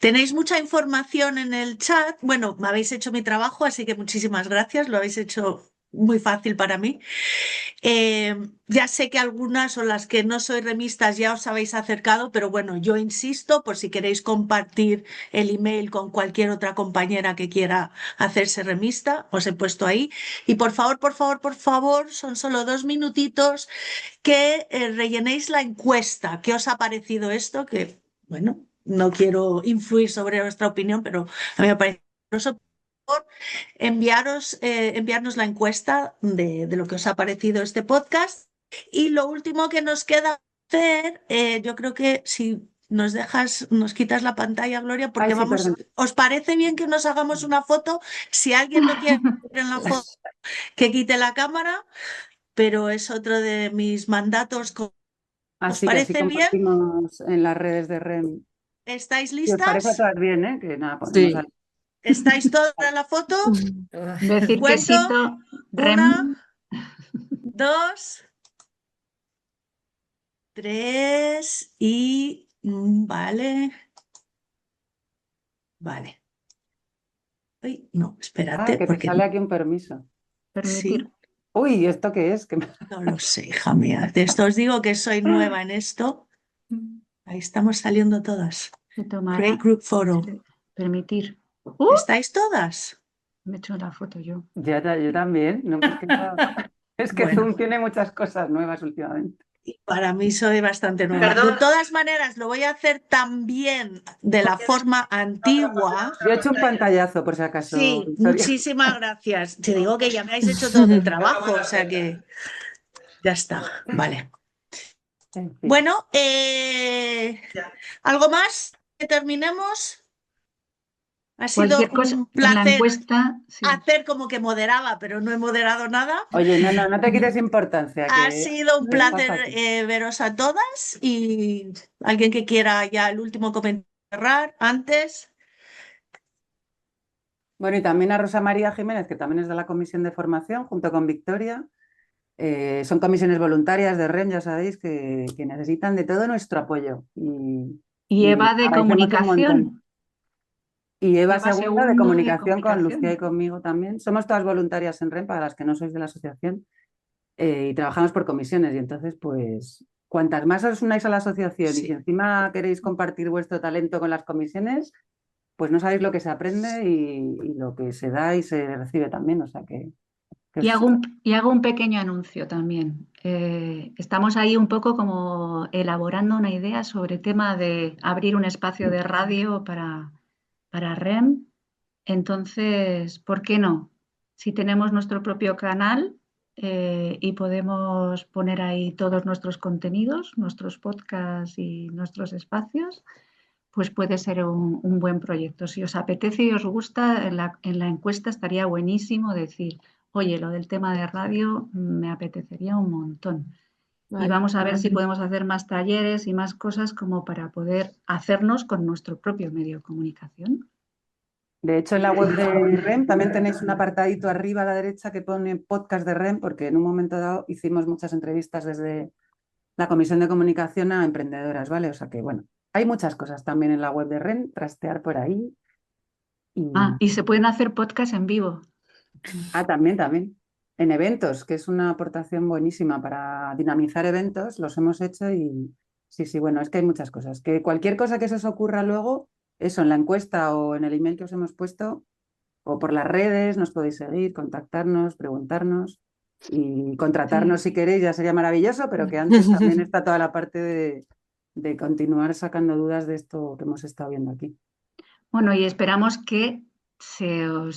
Tenéis mucha información en el chat. Bueno, me habéis hecho mi trabajo, así que muchísimas gracias, lo habéis hecho muy fácil para mí. Ya sé que algunas o las que no sois remistas ya os habéis acercado, pero bueno, yo insisto por si queréis compartir el email con cualquier otra compañera que quiera hacerse remista, os he puesto ahí. Y por favor, son solo 2 minutitos que rellenéis la encuesta. ¿Qué os ha parecido esto? Que, bueno, no quiero influir sobre vuestra opinión, pero a mí me parece enviarnos la encuesta de lo que os ha parecido este podcast. Y lo último que nos queda hacer, yo creo que si nos quitas la pantalla, Gloria, porque ¿os parece bien que nos hagamos una foto? Si alguien no quiere en la foto, que quite la cámara, pero es otro de mis mandatos. ¿Os parece bien? Compartimos en las redes de REM. ¿Estáis Si os listas? parece a todas bien, ¿eh? Que nada, Sí. ¿Estáis todas en la foto? Decir que cito REM. 1, 2, 3 y vale. Vale. Ay, no, espérate. Que te sale aquí un permiso. Permitir. Sí. Uy, ¿esto qué es? No lo sé, hija mía. De esto os digo que soy nueva en esto. Ahí estamos saliendo todas. Create group photo. Permitir. ¿Estáis todas? Me he hecho la foto yo. Yo también. No, es que Bueno. Zoom tiene muchas cosas nuevas últimamente. Para mí soy bastante nueva. De todas maneras, lo voy a hacer también de la forma antigua. Yo he hecho un pantallazo, por si acaso. Sí, Victoria. muchísimas gracias. Te digo que ya me habéis hecho todo el trabajo, o sea que ya está. Vale. Bueno, ¿algo más que terminemos? Ha sido Cualquier cosa un en la placer encuesta, sí. hacer como que moderaba, pero no he moderado nada. Oye, no te quites importancia. Ha que sido un no es placer fácil. veros a todas y alguien que quiera ya el último comentario cerrar antes. Bueno, y también a Rosa María Jiménez, que también es de la Comisión de Formación, junto con Victoria. Son comisiones voluntarias de REM, ya sabéis, que necesitan de todo nuestro apoyo. Y Eva de agradecemos un comunicación. montón. Y Eva Eva Segunda de Segundo de comunicación con comunicación. Lucía y conmigo también. Somos todas voluntarias en REM, para las que no sois de la asociación, y trabajamos por comisiones. Y entonces, pues, cuantas más os unáis a la asociación y si encima queréis compartir vuestro talento con las comisiones, pues no sabéis lo que se aprende y lo que se da y se recibe también. O sea que Y hago un pequeño anuncio también. Estamos ahí un poco como elaborando una idea sobre el tema de abrir un espacio de radio para REM. Entonces, ¿por qué no? Si tenemos nuestro propio canal y podemos poner ahí todos nuestros contenidos, nuestros podcasts y nuestros espacios, pues puede ser un buen proyecto. Si os apetece y os gusta, en la encuesta estaría buenísimo decir, oye, lo del tema de radio me apetecería un montón. Vale. Y vamos a ver si podemos hacer más talleres y más cosas como para poder hacernos con nuestro propio medio de comunicación. De hecho, en la web de REM también tenéis un apartadito arriba a la derecha que pone podcast de REM, porque en un momento dado hicimos muchas entrevistas desde la Comisión de Comunicación a emprendedoras, ¿vale? O sea que, bueno, hay muchas cosas también en la web de REM, trastear por ahí. Y se pueden hacer podcasts en vivo. También. En eventos, que es una aportación buenísima para dinamizar eventos, los hemos hecho y sí, bueno, es que hay muchas cosas. Que cualquier cosa que se os ocurra luego, eso, en la encuesta o en el email que os hemos puesto, o por las redes, nos podéis seguir, contactarnos, preguntarnos y contratarnos si queréis, ya sería maravilloso, pero que antes también está toda la parte de continuar sacando dudas de esto que hemos estado viendo aquí. Bueno, y esperamos que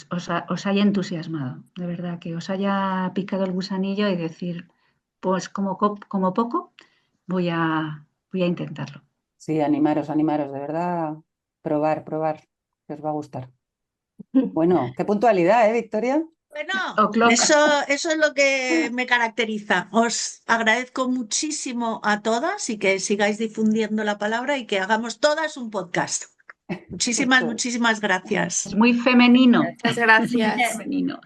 os haya entusiasmado, de verdad, que os haya picado el gusanillo y decir, pues como poco voy a intentarlo. Sí, animaros, de verdad, probar, que os va a gustar. Bueno, qué puntualidad, Victoria? Bueno, eso es lo que me caracteriza. Os agradezco muchísimo a todas y que sigáis difundiendo la palabra y que hagamos todas un podcast. Muchísimas gracias. Es muy femenino. Muchas gracias.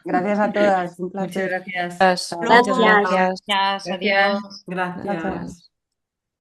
Gracias a todas, un placer. Muchas gracias. Gracias. Gracias, adiós. Gracias.